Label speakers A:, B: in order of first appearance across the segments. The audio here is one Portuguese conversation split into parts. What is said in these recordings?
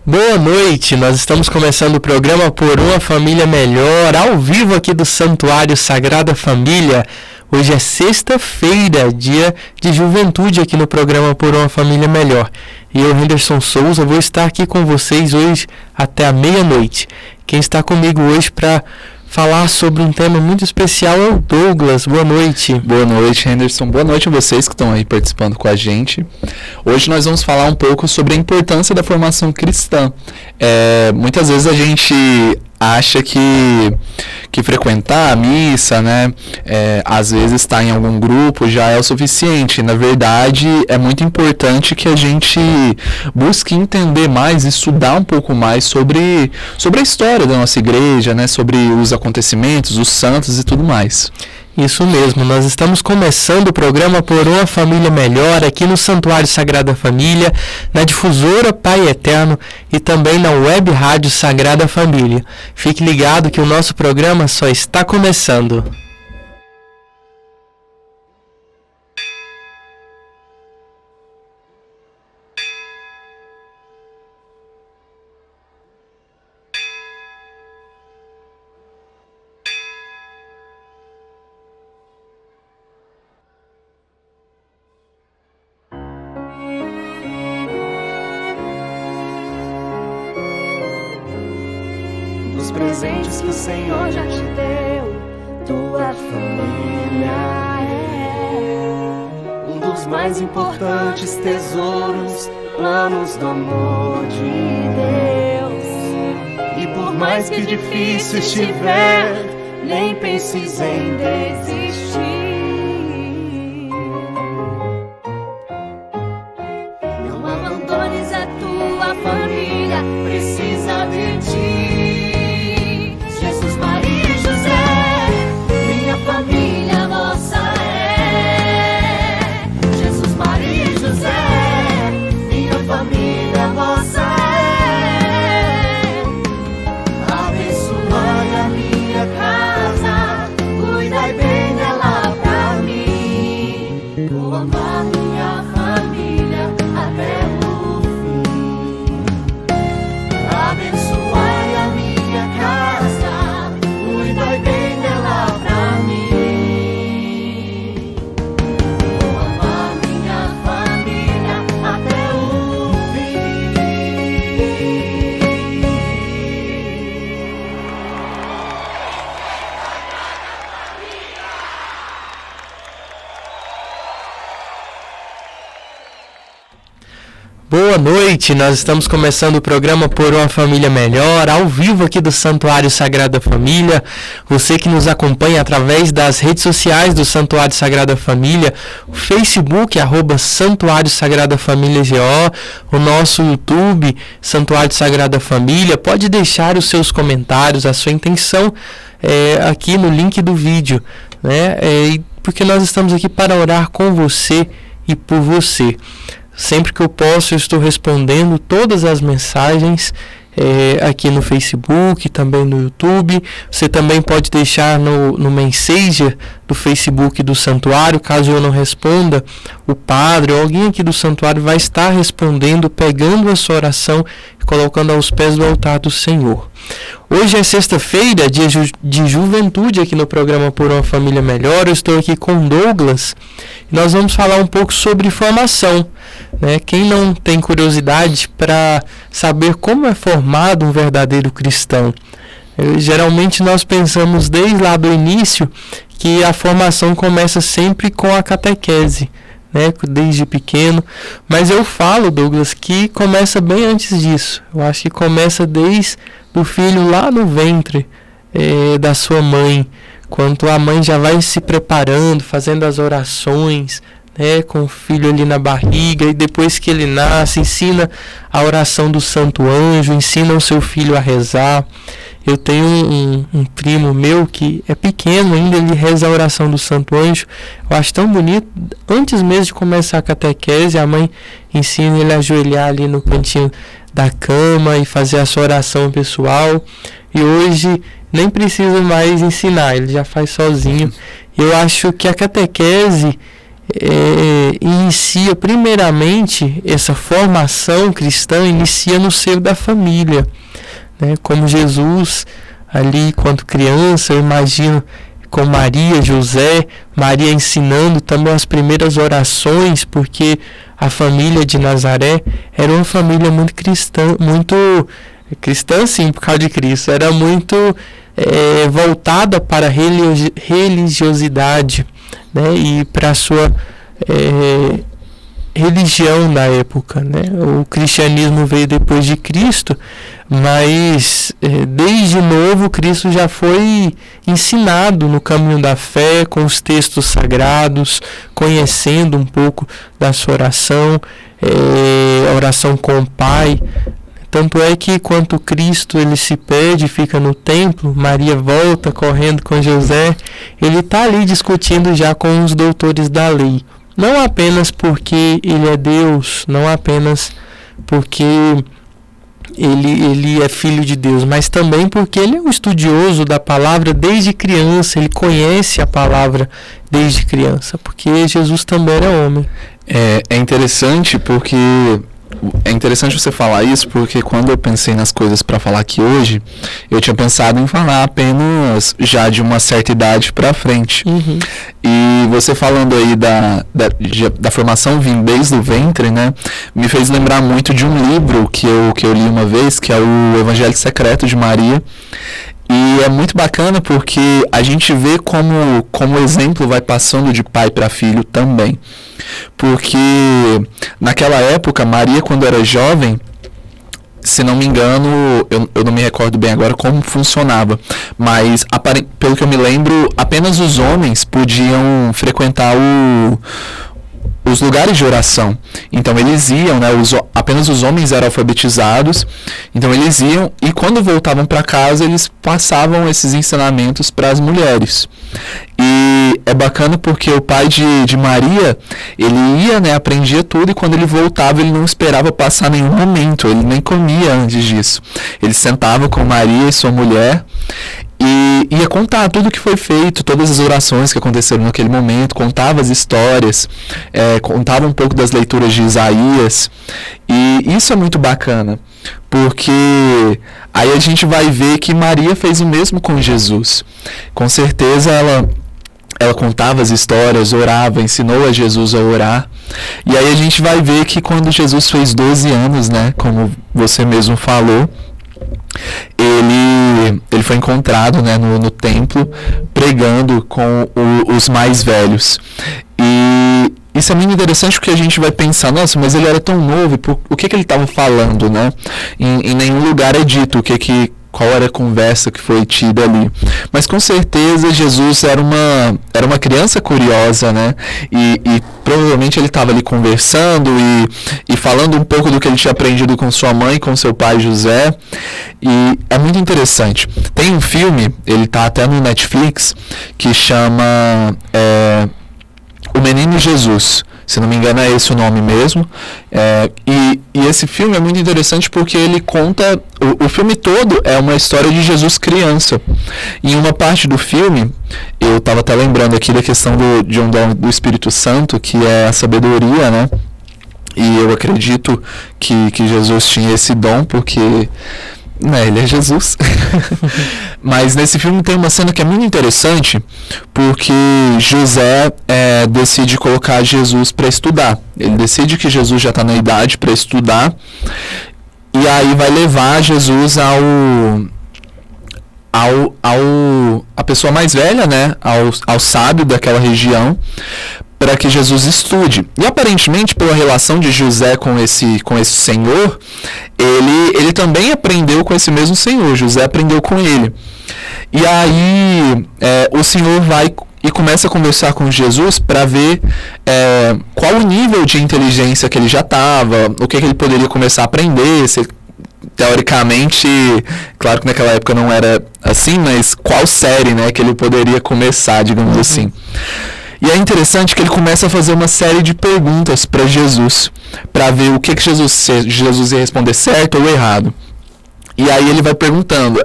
A: Boa noite, nós estamos começando o programa Por uma Família Melhor, ao vivo aqui do Santuário Sagrada Família. Hoje é sexta-feira, dia de juventude aqui no programa Por uma Família Melhor. E eu, Henderson Souza, vou estar aqui com vocês hoje até a meia-noite. Quem está comigo hoje para falar sobre um tema muito especial é o Douglas. Boa noite.
B: Boa noite, Henderson. Boa noite a vocês que estão aí participando com a gente. Hoje nós vamos falar um pouco sobre a importância da formação cristã. Muitas vezes a gente acha que frequentar a missa, né, às vezes estar em algum grupo já é o suficiente. Na verdade, é muito importante que a gente busque entender mais, estudar um pouco mais sobre a história da nossa igreja, né, sobre os acontecimentos, os santos e tudo mais.
A: Isso mesmo, nós estamos começando o programa Por uma Família Melhor aqui no Santuário Sagrada Família, na difusora Pai Eterno e também na web rádio Sagrada Família. Fique ligado que o nosso programa só está começando.
C: Os presentes que o Senhor já te deu, tua família é um dos mais importantes tesouros, planos do amor de Deus. E por mais que difícil estiver, nem penses em desistir. Não abandones a tua família, precisa de ti. Família vossa é, Jesus, Maria e José, minha família vossa é. Abençoai a minha casa, cuidai bem dela pra mim. Vou amar minha família até o fim. Abençoai a minha casa, cuidai bem dela pra mim.
A: Boa noite, nós estamos começando o programa Por uma Família Melhor, ao vivo aqui do Santuário Sagrada Família. Você que nos acompanha através das redes sociais do Santuário Sagrada Família, o Facebook, @Santuário Sagrada Família GO, o nosso YouTube, Santuário Sagrada Família. Pode deixar os seus comentários, a sua intenção aqui no link do vídeo, né? Porque nós estamos aqui para orar com você e por você. Sempre que eu posso, eu estou respondendo todas as mensagens aqui no Facebook, também no YouTube. Você também pode deixar no Messenger do Facebook do Santuário. Caso eu não responda, o padre ou alguém aqui do Santuário vai estar respondendo, pegando a sua oração e colocando aos pés do altar do Senhor. Hoje é sexta-feira, dia de juventude aqui no programa Por uma Família Melhor. Eu estou aqui com o Douglas e nós vamos falar um pouco sobre formação, né? Quem não tem curiosidade para saber como é formado um verdadeiro cristão? Geralmente nós pensamos desde lá do início que a formação começa sempre com a catequese, né, desde pequeno, mas eu falo, Douglas, que começa bem antes disso. Eu acho que começa desde o filho lá no ventre da sua mãe, quando a mãe já vai se preparando, fazendo as orações, né, com o filho ali na barriga, e depois que ele nasce, ensina a oração do Santo Anjo, ensina o seu filho a rezar. Eu tenho um primo meu que é pequeno ainda, ele reza a oração do Santo Anjo. Eu acho tão bonito. Antes mesmo de começar a catequese, a mãe ensina ele a ajoelhar ali no cantinho da cama e fazer a sua oração pessoal. E hoje nem precisa mais ensinar, ele já faz sozinho. Eu acho que a catequese inicia primeiramente, essa formação cristã inicia no seio da família, né? Como Jesus ali quando criança, eu imagino com Maria, José, Maria ensinando também as primeiras orações, porque a família de Nazaré era uma família muito cristã sim, por causa de Cristo, era muito voltada para a religiosidade, né? E para a sua religião na época, né? O cristianismo veio depois de Cristo, mas desde novo Cristo já foi ensinado no caminho da fé, com os textos sagrados, conhecendo um pouco da sua oração, oração com o Pai. Tanto é que quando Cristo ele se perde e fica no templo, Maria volta correndo com José, ele está ali discutindo já com os doutores da lei. Não apenas porque ele é Deus, não apenas porque ele é filho de Deus, mas também porque ele é um estudioso da palavra desde criança, ele conhece a palavra desde criança, porque Jesus também era homem.
B: É interessante porque... É interessante você falar isso, porque quando eu pensei nas coisas para falar aqui hoje, eu tinha pensado em falar apenas já de uma certa idade para frente.
A: Uhum.
B: E você falando aí da formação vindo desde o ventre, né, me fez lembrar muito de um livro que eu li uma vez, que é o Evangelho Secreto de Maria. E é muito bacana porque a gente vê como o exemplo vai passando de pai para filho também. Porque naquela época, Maria, quando era jovem, se não me engano, eu não me recordo bem agora como funcionava, mas pelo que eu me lembro, apenas os homens podiam frequentar os lugares de oração. Então eles iam, né, apenas os homens eram alfabetizados, então eles iam e quando voltavam para casa eles passavam esses ensinamentos para as mulheres. E é bacana porque o pai de Maria, ele ia, né, aprendia tudo, e quando ele voltava ele não esperava passar nenhum momento, ele nem comia antes disso. Ele sentava com Maria e sua mulher e ia contar tudo o que foi feito, todas as orações que aconteceram naquele momento, contava as histórias, contava um pouco das leituras de Isaías, e isso é muito bacana, porque aí a gente vai ver que Maria fez o mesmo com Jesus. Com certeza ela contava as histórias, orava, ensinou a Jesus a orar. E aí a gente vai ver que quando Jesus fez 12 anos, né, como você mesmo falou, ele foi encontrado, né, no templo pregando com os mais velhos. E isso é muito interessante porque a gente vai pensar, nossa, mas ele era tão novo, o que ele estava falando, né? Em nenhum lugar é dito qual era a conversa que foi tida ali. Mas com certeza Jesus era uma criança curiosa, né? E provavelmente ele estava ali conversando e falando um pouco do que ele tinha aprendido com sua mãe, com seu pai José. E é muito interessante. Tem um filme, ele está até no Netflix, que chama O Menino Jesus. Se não me engano é esse o nome mesmo. E esse filme é muito interessante porque ele conta... O filme todo é uma história de Jesus criança. E em uma parte do filme, eu estava até lembrando aqui da questão de um dom do Espírito Santo, que é a sabedoria, né? E eu acredito que Jesus tinha esse dom porque... ele é Jesus. Mas nesse filme tem uma cena que é muito interessante, porque José decide colocar Jesus para estudar. Ele decide que Jesus já está na idade para estudar, e aí vai levar Jesus a pessoa mais velha, né, ao sábio daquela região, para que Jesus estude. E aparentemente, pela relação de José com esse senhor, ele também aprendeu com esse mesmo senhor. José aprendeu com ele. E aí o senhor vai e começa a conversar com Jesus para ver qual o nível de inteligência que ele já estava, o que ele poderia começar a aprender, se teoricamente, claro que naquela época não era assim, mas qual série, né, que ele poderia começar, digamos assim. E é interessante que ele começa a fazer uma série de perguntas para Jesus, para ver o que Jesus ia responder certo ou errado. E aí ele vai perguntando,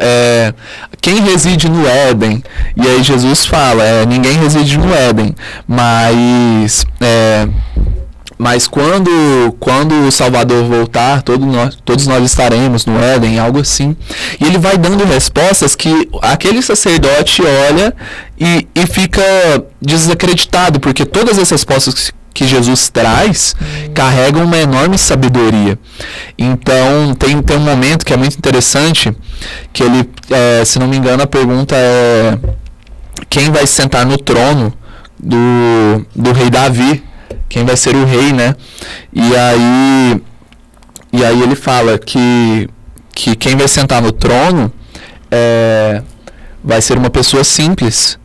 B: quem reside no Éden? E aí Jesus fala, ninguém reside no Éden, mas quando o Salvador voltar, todos nós estaremos no Éden, algo assim. E ele vai dando respostas que aquele sacerdote olha e fica desacreditado, porque todas as respostas que Jesus traz carregam uma enorme sabedoria. Então tem um momento que é muito interessante, que ele, se não me engano, a pergunta é quem vai sentar no trono do rei Davi, quem vai ser o rei, né? E aí ele fala que quem vai sentar no trono vai ser uma pessoa simples,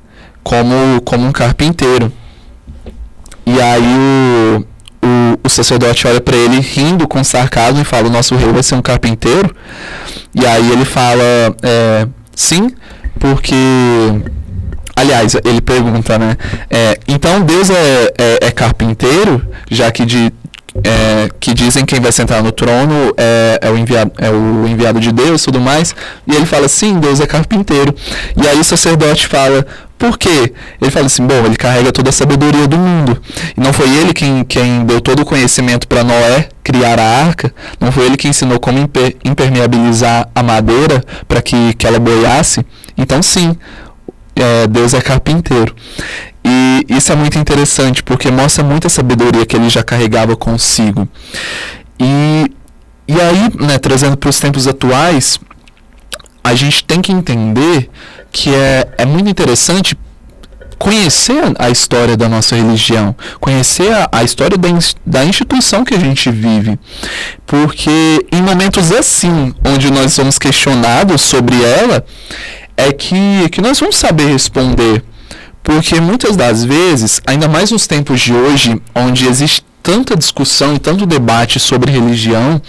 B: como um carpinteiro. E aí o sacerdote olha para ele rindo com sarcasmo e fala, o nosso rei vai ser um carpinteiro? E aí ele fala, sim, porque... Aliás, ele pergunta, né? Então Deus é carpinteiro, já que dizem quem vai sentar no trono é o enviado de Deus e tudo mais. E ele fala, sim, Deus é carpinteiro. E aí o sacerdote fala, por quê? Ele fala assim, bom, ele carrega toda a sabedoria do mundo. E não foi ele quem deu todo o conhecimento para Noé criar a arca? Não foi ele que ensinou como impermeabilizar a madeira para que ela boiasse? Então sim, Deus é carpinteiro. E isso é muito interessante, porque mostra muita sabedoria que ele já carregava consigo. E aí, né, trazendo para os tempos atuais, a gente tem que entender que é muito interessante conhecer a história da nossa religião, conhecer a história da instituição que a gente vive. Porque em momentos assim, onde nós somos questionados sobre ela, é que nós vamos saber responder. Porque muitas das vezes, ainda mais nos tempos de hoje, onde existe tanta discussão e tanto debate sobre religião,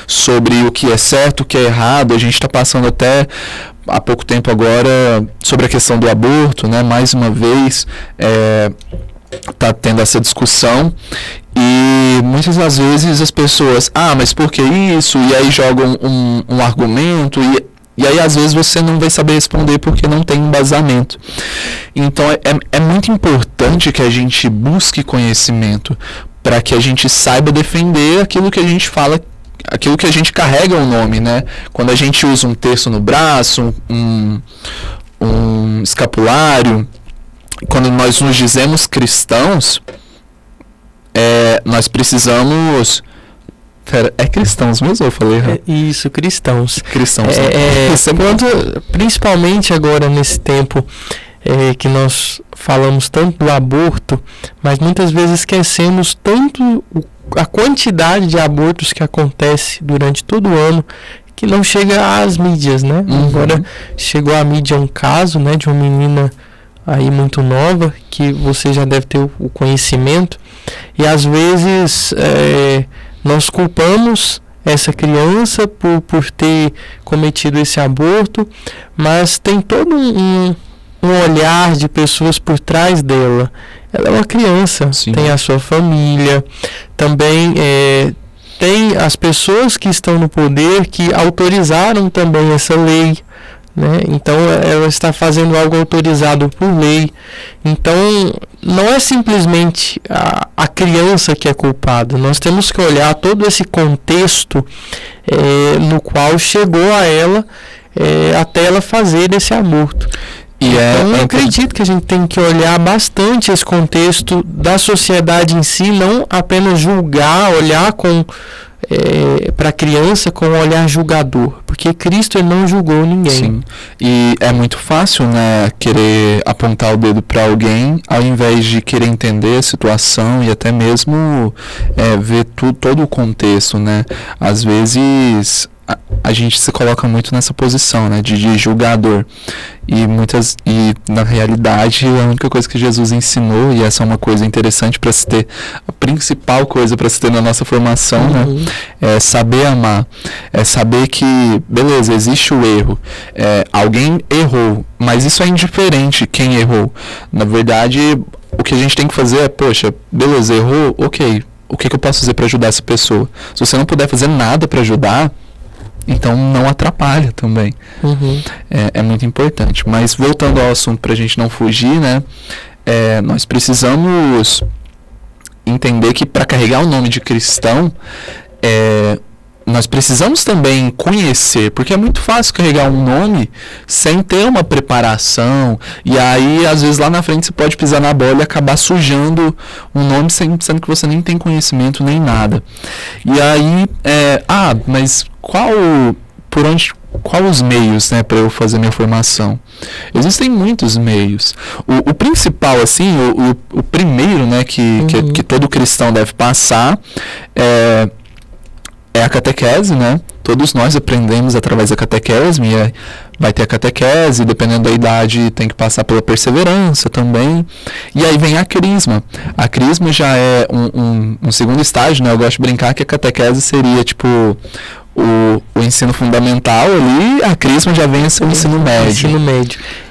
B: sobre o que é certo, o que é errado, a gente está passando até há pouco tempo agora sobre a questão do aborto, né? Mais uma vez está tendo essa discussão. E muitas das vezes as pessoas, mas por que isso? E aí jogam um argumento e aí, às vezes, você não vai saber responder porque não tem embasamento. Então, é muito importante que a gente busque conhecimento para que a gente saiba defender aquilo que a gente fala, aquilo que a gente carrega o nome, né? Quando a gente usa um terço no braço, um escapulário, quando nós nos dizemos cristãos, nós precisamos... É cristãos mesmo, eu falei errado?
A: Isso, cristãos.
B: Cristãos.
A: Principalmente agora nesse tempo que nós falamos tanto do aborto, mas muitas vezes esquecemos tanto a quantidade de abortos que acontece durante todo o ano, que não chega às mídias, né? Agora chegou à mídia um caso, né, de uma menina aí muito nova, que você já deve ter o conhecimento, e às vezes... nós culpamos essa criança por ter cometido esse aborto, mas tem todo um olhar de pessoas por trás dela. Ela é uma criança, sim, tem a sua família, também tem as pessoas que estão no poder que autorizaram também essa lei, né? Então ela está fazendo algo autorizado por lei. Então não é simplesmente a criança que é culpada. Nós temos que olhar todo esse contexto no qual chegou a ela até ela fazer esse aborto. Então eu acredito que a gente tem que olhar bastante esse contexto da sociedade em si, não apenas julgar, olhar para a criança com um olhar julgador, porque Cristo ele não julgou ninguém.
B: Sim. E é muito fácil, né, querer apontar o dedo para alguém ao invés de querer entender a situação e até mesmo ver todo o contexto, né? Às vezes a gente se coloca muito nessa posição, né, de julgador, e na realidade a única coisa que Jesus ensinou, e essa é uma coisa interessante para se ter, a principal coisa para se ter na nossa formação, né, é saber amar, é saber que, beleza, existe o erro, alguém errou, mas isso é indiferente quem errou. Na verdade, o que a gente tem que fazer é, poxa, beleza, errou, ok, o que eu posso fazer para ajudar essa pessoa? Se você não puder fazer nada para ajudar, Então não atrapalha também. É muito importante. Mas voltando ao assunto para a gente não fugir, né? Nós precisamos entender que para carregar o nome de cristão, nós precisamos também conhecer, porque é muito fácil carregar um nome sem ter uma preparação, e aí às vezes lá na frente você pode pisar na bola e acabar sujando um nome sendo que você nem tem conhecimento nem nada. E aí, mas qual os meios, né, para eu fazer minha formação? Existem muitos meios. O principal, assim, o primeiro, né, que todo cristão deve passar é a catequese, né? Todos nós aprendemos através da catequese, vai ter a catequese, dependendo da idade tem que passar pela perseverança também. E aí vem a crisma. A crisma já é um segundo estágio, né? Eu gosto de brincar que a catequese seria tipo o ensino fundamental ali, a crisma já vem a ser o ensino médio.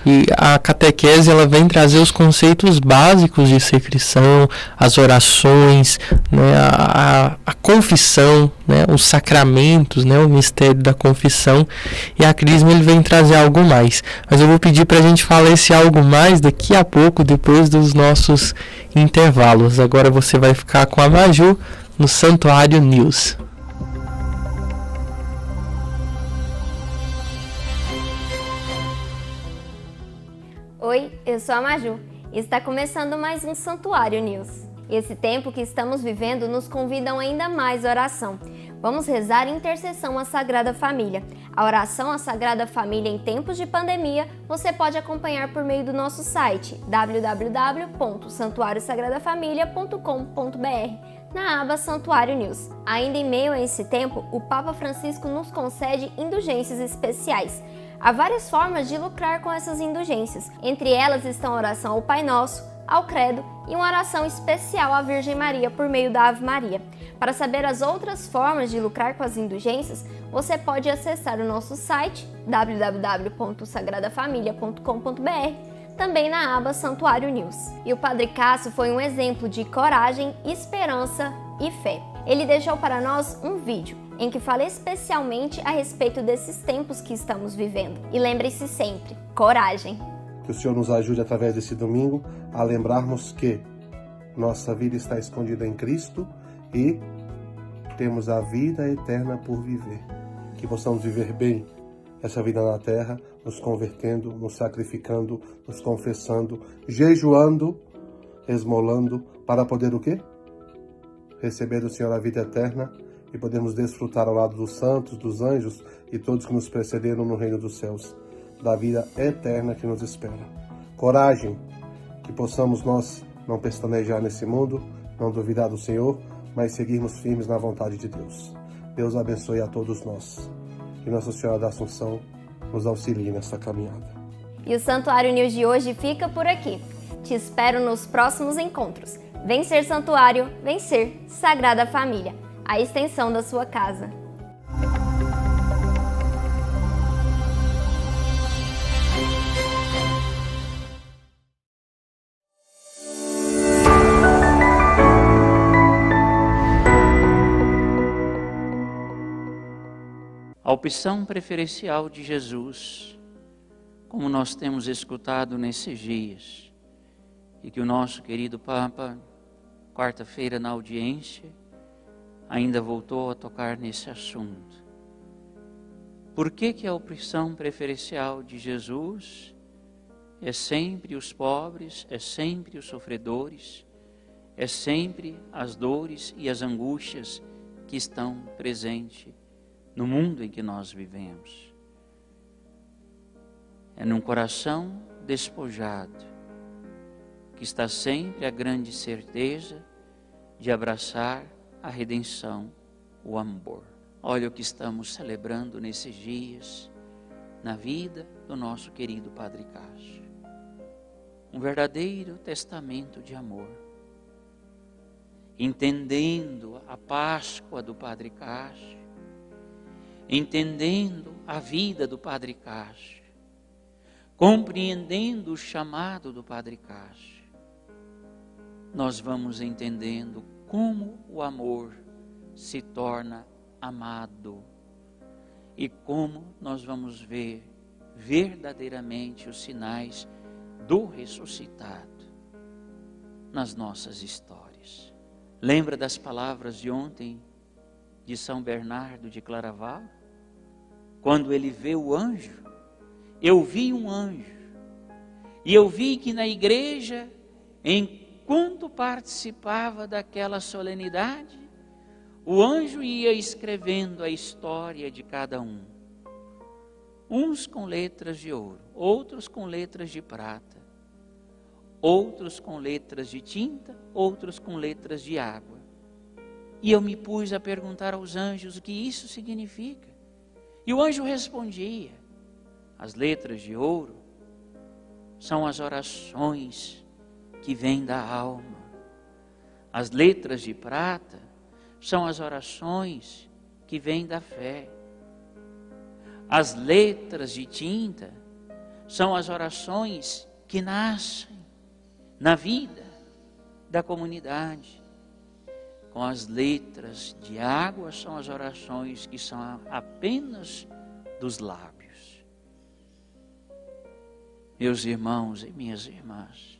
B: E a catequese, ela vem trazer os conceitos básicos de ser cristão, as orações, né, a confissão, né, os sacramentos, né, o mistério da confissão. E a crisma, ele vem trazer algo mais. Mas eu vou pedir para a gente falar esse algo mais daqui a pouco, depois dos nossos intervalos. Agora você vai ficar com a Maju no Santuário News.
D: Oi, eu sou a Maju e está começando mais um Santuário News. Esse tempo que estamos vivendo nos convida a ainda mais oração. Vamos rezar em intercessão à Sagrada Família. A oração à Sagrada Família em tempos de pandemia você pode acompanhar por meio do nosso site www.santuariosagradafamilia.com.br na aba Santuário News. Ainda em meio a esse tempo, o Papa Francisco nos concede indulgências especiais. Há várias formas de lucrar com essas indulgências. Entre elas estão a oração ao Pai Nosso, ao Credo e uma oração especial à Virgem Maria por meio da Ave Maria. Para saber as outras formas de lucrar com as indulgências, você pode acessar o nosso site www.sagradafamilia.com.br, também na aba Santuário News. E o Padre Cássio foi um exemplo de coragem, esperança e fé. Ele deixou para nós um vídeo em que fala especialmente a respeito desses tempos que estamos vivendo. E lembre-se sempre, coragem!
E: Que o Senhor nos ajude através desse domingo a lembrarmos que nossa vida está escondida em Cristo e temos a vida eterna por viver. Que possamos viver bem essa vida na terra, nos convertendo, nos sacrificando, nos confessando, jejuando, esmolando, para poder o quê? Receber do Senhor a vida eterna e podermos desfrutar ao lado dos santos, dos anjos e todos que nos precederam no reino dos céus, da vida eterna que nos espera. Coragem, que possamos nós não pestanejar nesse mundo, não duvidar do Senhor, mas seguirmos firmes na vontade de Deus. Deus abençoe a todos nós. Que Nossa Senhora da Assunção nos auxilie nessa caminhada.
D: E o Santuário News de hoje fica por aqui. Te espero nos próximos encontros. Vencer Santuário, vencer Sagrada Família, a extensão da sua casa.
F: A opção preferencial de Jesus, como nós temos escutado nesses dias, e que o nosso querido Papa, quarta-feira na audiência, ainda voltou a tocar nesse assunto. Por que a opção preferencial de Jesus é sempre os pobres, é sempre os sofredores, é sempre as dores e as angústias que estão presentes no mundo em que nós vivemos? É num coração despojado que está sempre a grande certeza de abraçar a redenção, o amor. Olha o que estamos celebrando nesses dias na vida do nosso querido Padre Cássio. Um verdadeiro testamento de amor. Entendendo a Páscoa do Padre Cássio, entendendo a vida do Padre Cássio, compreendendo o chamado do Padre Cássio, nós vamos entendendo como o amor se torna amado e como nós vamos ver verdadeiramente os sinais do ressuscitado nas nossas histórias. Lembra das palavras de ontem de São Bernardo de Claraval? Quando ele vê o anjo, eu vi um anjo, e eu vi que na igreja, enquanto participava daquela solenidade, o anjo ia escrevendo a história de cada um. Uns com letras de ouro, outros com letras de prata, outros com letras de tinta, outros com letras de água. E eu me pus a perguntar aos anjos o que isso significa. E o anjo respondia: as letras de ouro são as orações que vêm da alma. As letras de prata são as orações que vêm da fé. As letras de tinta são as orações que nascem na vida da comunidade. Com as letras de água são as orações que são apenas dos lábios. Meus irmãos e minhas irmãs,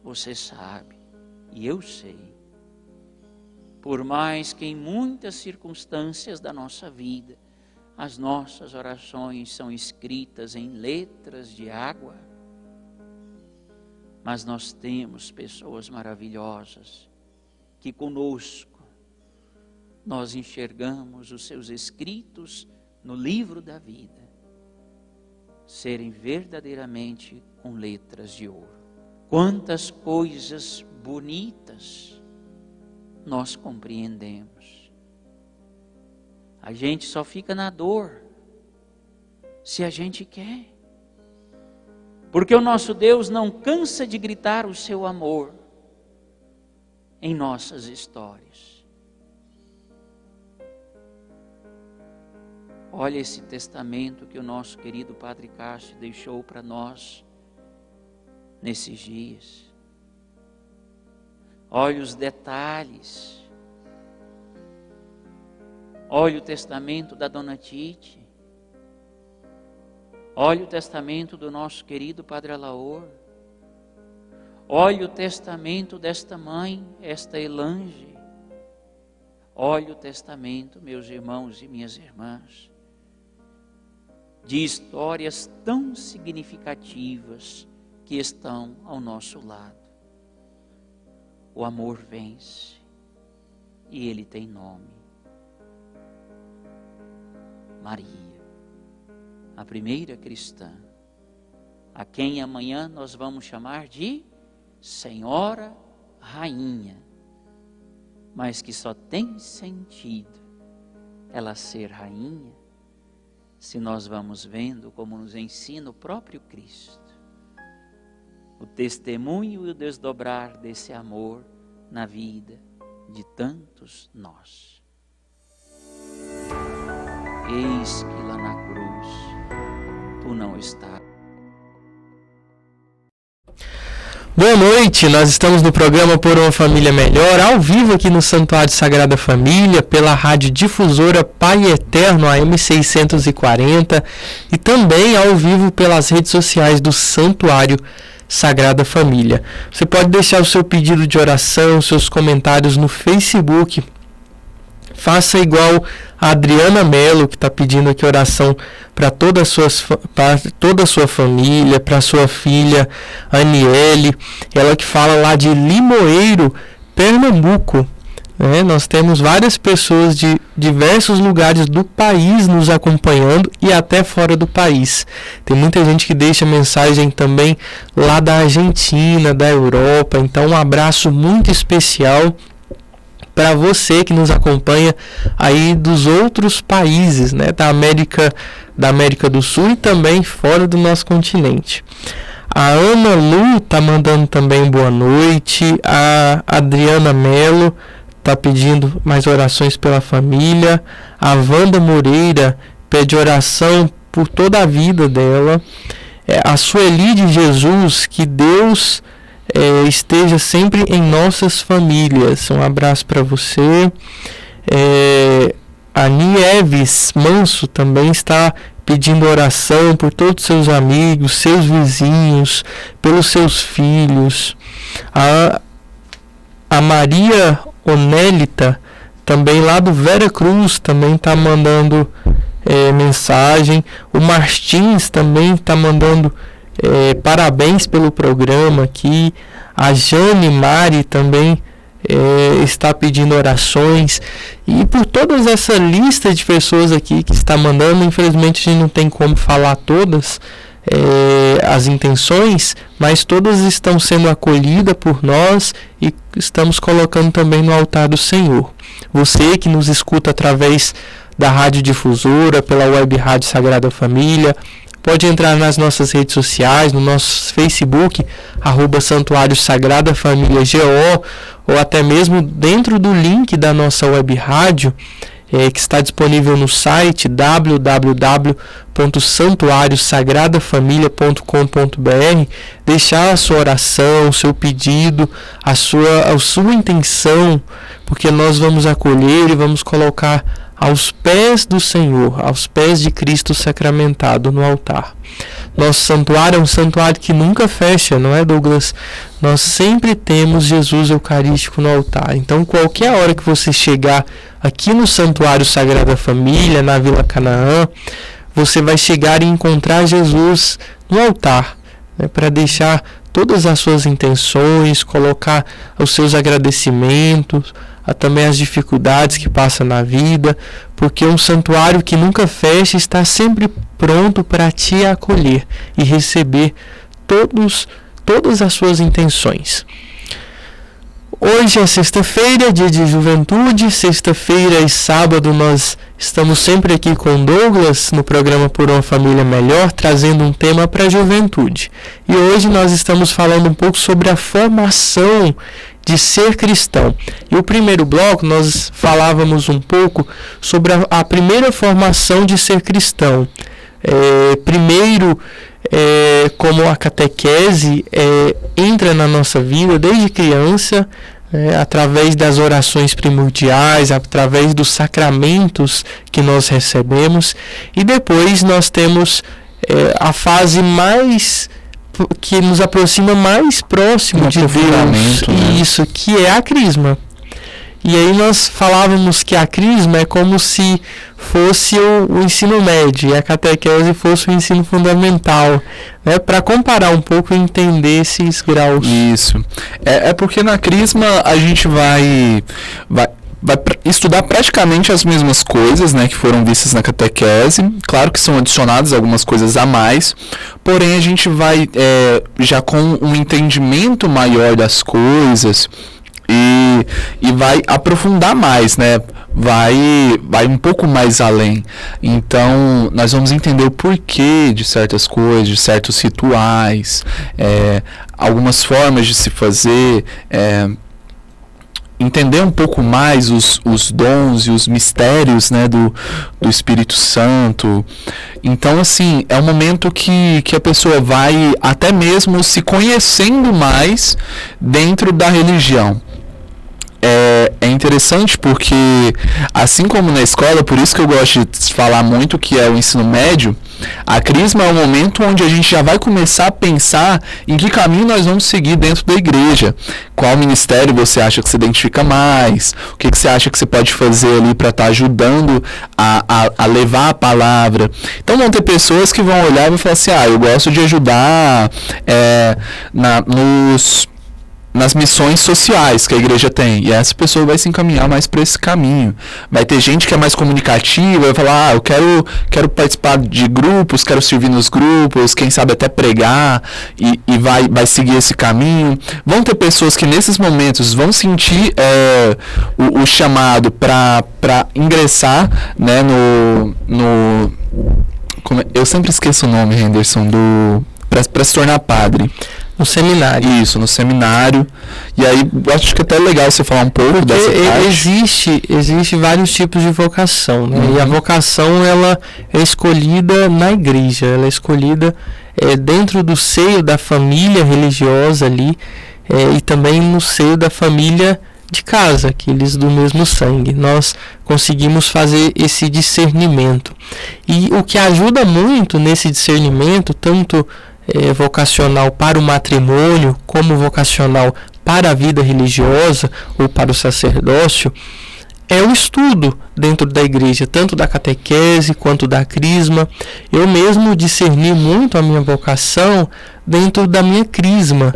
F: você sabe, e eu sei, por mais que em muitas circunstâncias da nossa vida as nossas orações são escritas em letras de água, mas nós temos pessoas maravilhosas que conosco nós enxergamos os seus escritos no livro da vida serem verdadeiramente com letras de ouro. Quantas coisas bonitas nós compreendemos. A gente só fica na dor se a gente quer. Porque o nosso Deus não cansa de gritar o seu amor em nossas histórias. Olha esse testamento que o nosso querido Padre Cássio deixou para nós nesses dias. Olha os detalhes. Olha o testamento da Dona Tite. Olha o testamento do nosso querido Padre Alaor. Olha o testamento desta mãe, esta Elange. Olha o testamento, meus irmãos e minhas irmãs, de histórias tão significativas que estão ao nosso lado. O amor vence e ele tem nome. Maria, a primeira cristã, a quem amanhã nós vamos chamar de Senhora Rainha, mas que só tem sentido ela ser rainha se nós vamos vendo como nos ensina o próprio Cristo, o testemunho e o desdobrar desse amor na vida de tantos nós. Eis que lá na cruz tu não estás.
A: Boa noite, nós estamos no programa Por uma Família Melhor, ao vivo aqui no Santuário Sagrada Família, pela rádio difusora Pai Eterno AM 640 e também ao vivo pelas redes sociais do Santuário Sagrada Família. Você pode deixar o seu pedido de oração, seus comentários no Facebook. Faça igual a Adriana Mello, que está pedindo aqui oração para toda a sua família, para sua filha Aniele, ela que fala lá de Limoeiro, Pernambuco. Nós temos várias pessoas de diversos lugares do país nos acompanhando e até fora do país. Tem muita gente que deixa mensagem também lá da Argentina, da Europa. Então um abraço muito especial para você que nos acompanha aí dos outros países, da América do Sul e também fora do nosso continente. A Ana Lu está mandando também boa noite. A Adriana Mello está pedindo mais orações pela família. A Wanda Moreira pede oração por toda a vida dela. A Sueli de Jesus, que Deus esteja sempre em nossas famílias. Um abraço para você. A Nieves Manso também está pedindo oração por todos os seus amigos, seus vizinhos, pelos seus filhos. A Maria Onélita, também lá do Vera Cruz, também está mandando mensagem. O Martins também está mandando parabéns pelo programa aqui. A Jane Mari também está pedindo orações, e por toda essa lista de pessoas aqui que está mandando, infelizmente a gente não tem como falar todas as intenções, mas todas estão sendo acolhidas por nós e estamos colocando também no altar do Senhor. Você que nos escuta através da Rádio Difusora, pela Web Rádio Sagrada Família, pode entrar nas nossas redes sociais, no nosso Facebook, @Santuário Sagrada Família GO, ou até mesmo dentro do link da nossa web rádio, que está disponível no site www.santuariosagradafamilia.com.br, deixar a sua oração, o seu pedido, a sua intenção, porque nós vamos acolher e vamos colocar aos pés do Senhor, aos pés de Cristo sacramentado no altar. Nosso santuário é um santuário que nunca fecha, não é, Douglas? Nós sempre temos Jesus Eucarístico no altar. Então, qualquer hora que você chegar aqui no Santuário Sagrada Família, na Vila Canaã, você vai chegar e encontrar Jesus no altar, né, para deixar todas as suas intenções, colocar os seus agradecimentos, também as dificuldades que passa na vida, porque um santuário que nunca fecha está sempre pronto para te acolher e receber todas as suas intenções. Hoje é sexta-feira, dia de juventude. Sexta-feira e sábado nós estamos sempre aqui com Douglas no programa Por uma Família Melhor, trazendo um tema para a juventude. E hoje nós estamos falando um pouco sobre a formação de ser cristão. E o primeiro bloco nós falávamos um pouco sobre a primeira formação de ser cristão. Primeiro, como a catequese entra na nossa vida desde criança, através das orações primordiais, através dos sacramentos que nós recebemos, e depois nós temos a fase mais que nos aproxima mais próximo de Deus,
B: né?
A: Isso, que é a crisma. E aí nós falávamos que a crisma é como se fosse o ensino médio e a catequese fosse o ensino fundamental, né? Para comparar um pouco e entender esses graus.
B: Isso. É porque na crisma a gente vai estudar praticamente as mesmas coisas, né, que foram vistas na catequese. Claro que são adicionadas algumas coisas a mais, porém a gente vai já com um entendimento maior das coisas e vai aprofundar mais, né? Vai um pouco mais além. Então, nós vamos entender o porquê de certas coisas, de certos rituais, algumas formas de se fazer, entender um pouco mais os dons e os mistérios, né, do Espírito Santo. Então, assim, é um momento que a pessoa vai até mesmo se conhecendo mais dentro da religião. É interessante porque, assim como na escola, por isso que eu gosto de falar muito que é o ensino médio, a crisma é o momento onde a gente já vai começar a pensar em que caminho nós vamos seguir dentro da igreja. Qual ministério você acha que se identifica mais? O que você acha que você pode fazer ali para estar ajudando a levar a palavra? Então vão ter pessoas que vão olhar e vão falar assim, eu gosto de ajudar nas missões sociais que a igreja tem, e essa pessoa vai se encaminhar mais para esse caminho. Vai ter gente que é mais comunicativa, vai falar, eu quero participar de grupos, quero servir nos grupos, quem sabe até pregar, e vai seguir esse caminho. Vão ter pessoas que nesses momentos vão sentir o chamado para ingressar, né, eu sempre esqueço o nome, Henderson, para se tornar padre.
A: No seminário.
B: Isso, no seminário. E aí, acho que é até legal você falar um pouco dessa parte.
A: Existe vários tipos de vocação, né? E a vocação, ela é escolhida na igreja, ela é escolhida dentro do seio da família religiosa ali, e também no seio da família de casa, aqueles do mesmo sangue. Nós conseguimos fazer esse discernimento. E o que ajuda muito nesse discernimento, tanto vocacional para o matrimônio, como vocacional para a vida religiosa ou para o sacerdócio, é o estudo dentro da igreja, tanto da catequese quanto da crisma. Eu mesmo discerni muito a minha vocação dentro da minha crisma.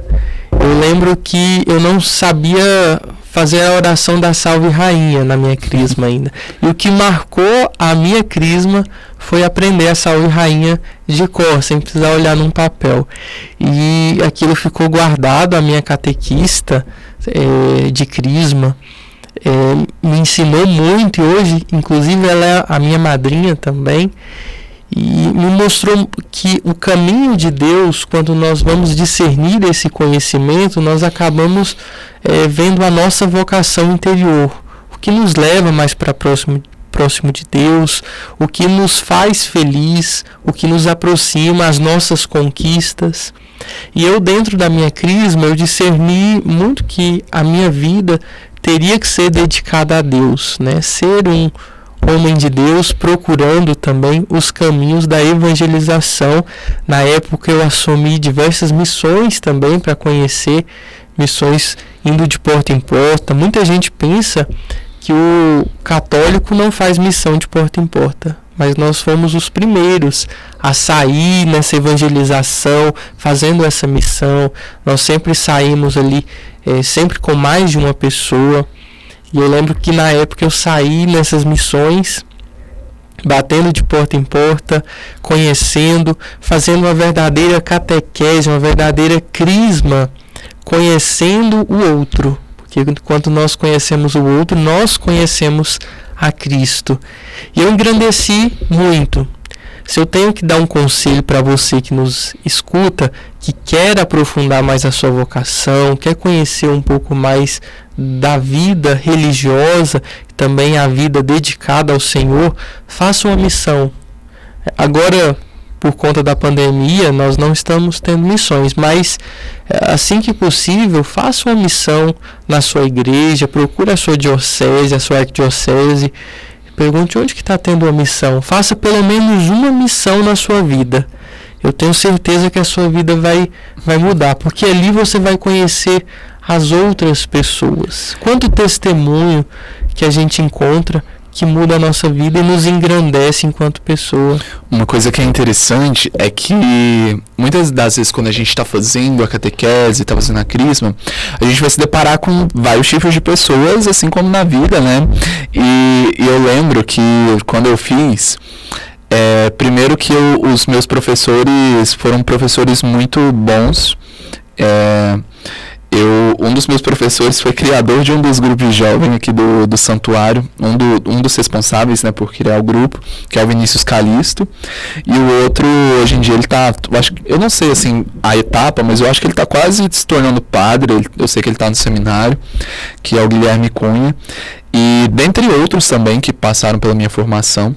A: Eu lembro que eu não sabia fazer a oração da Salve Rainha na minha crisma ainda. E o que marcou a minha crisma foi aprender a Salve Rainha de cor, sem precisar olhar num papel. E aquilo ficou guardado. A minha catequista de crisma me ensinou muito, e hoje, inclusive, ela é a minha madrinha também, e me mostrou que o caminho de Deus, quando nós vamos discernir esse conhecimento, nós acabamos vendo a nossa vocação interior, o que nos leva mais para próximo de Deus, o que nos faz feliz, o que nos aproxima, as nossas conquistas. E eu, dentro da minha crisma, eu discerni muito que a minha vida teria que ser dedicada a Deus, né? Ser um homem de Deus, procurando também os caminhos da evangelização. Na época eu assumi diversas missões também para conhecer, missões indo de porta em porta. Muita gente pensa que o católico não faz missão de porta em porta, mas nós fomos os primeiros a sair nessa evangelização, fazendo essa missão. Nós sempre saímos ali, sempre com mais de uma pessoa. E eu lembro que na época eu saí nessas missões, batendo de porta em porta, conhecendo, fazendo uma verdadeira catequese, uma verdadeira crisma, conhecendo o outro. Porque quando nós conhecemos o outro, nós conhecemos a Cristo. E eu engrandeci muito. Se eu tenho que dar um conselho para você que nos escuta, que quer aprofundar mais a sua vocação, quer conhecer um pouco mais da vida religiosa, também a vida dedicada ao Senhor, faça uma missão. Agora, por conta da pandemia, nós não estamos tendo missões, mas assim que possível, faça uma missão na sua igreja, procure a sua diocese, a sua arquidiocese, pergunte onde que está tendo uma missão. Faça pelo menos uma missão na sua vida. Eu tenho certeza que a sua vida vai mudar, porque ali você vai conhecer as outras pessoas. Quanto testemunho que a gente encontra que muda a nossa vida e nos engrandece enquanto pessoa.
B: Uma coisa que é interessante é que muitas das vezes quando a gente está fazendo a catequese, está fazendo a crisma, a gente vai se deparar com vários tipos de pessoas, assim como na vida, né? E eu lembro que quando eu fiz, primeiro que os meus professores foram professores muito bons. Um dos meus professores foi criador de um dos grupos jovens aqui do santuário, um dos responsáveis, né, por criar o grupo, que é o Vinícius Calisto, e o outro, hoje em dia, ele tá, eu não sei, assim, a etapa, mas eu acho que ele tá quase se tornando padre, eu sei que ele tá no seminário, que é o Guilherme Cunha, e dentre outros também que passaram pela minha formação.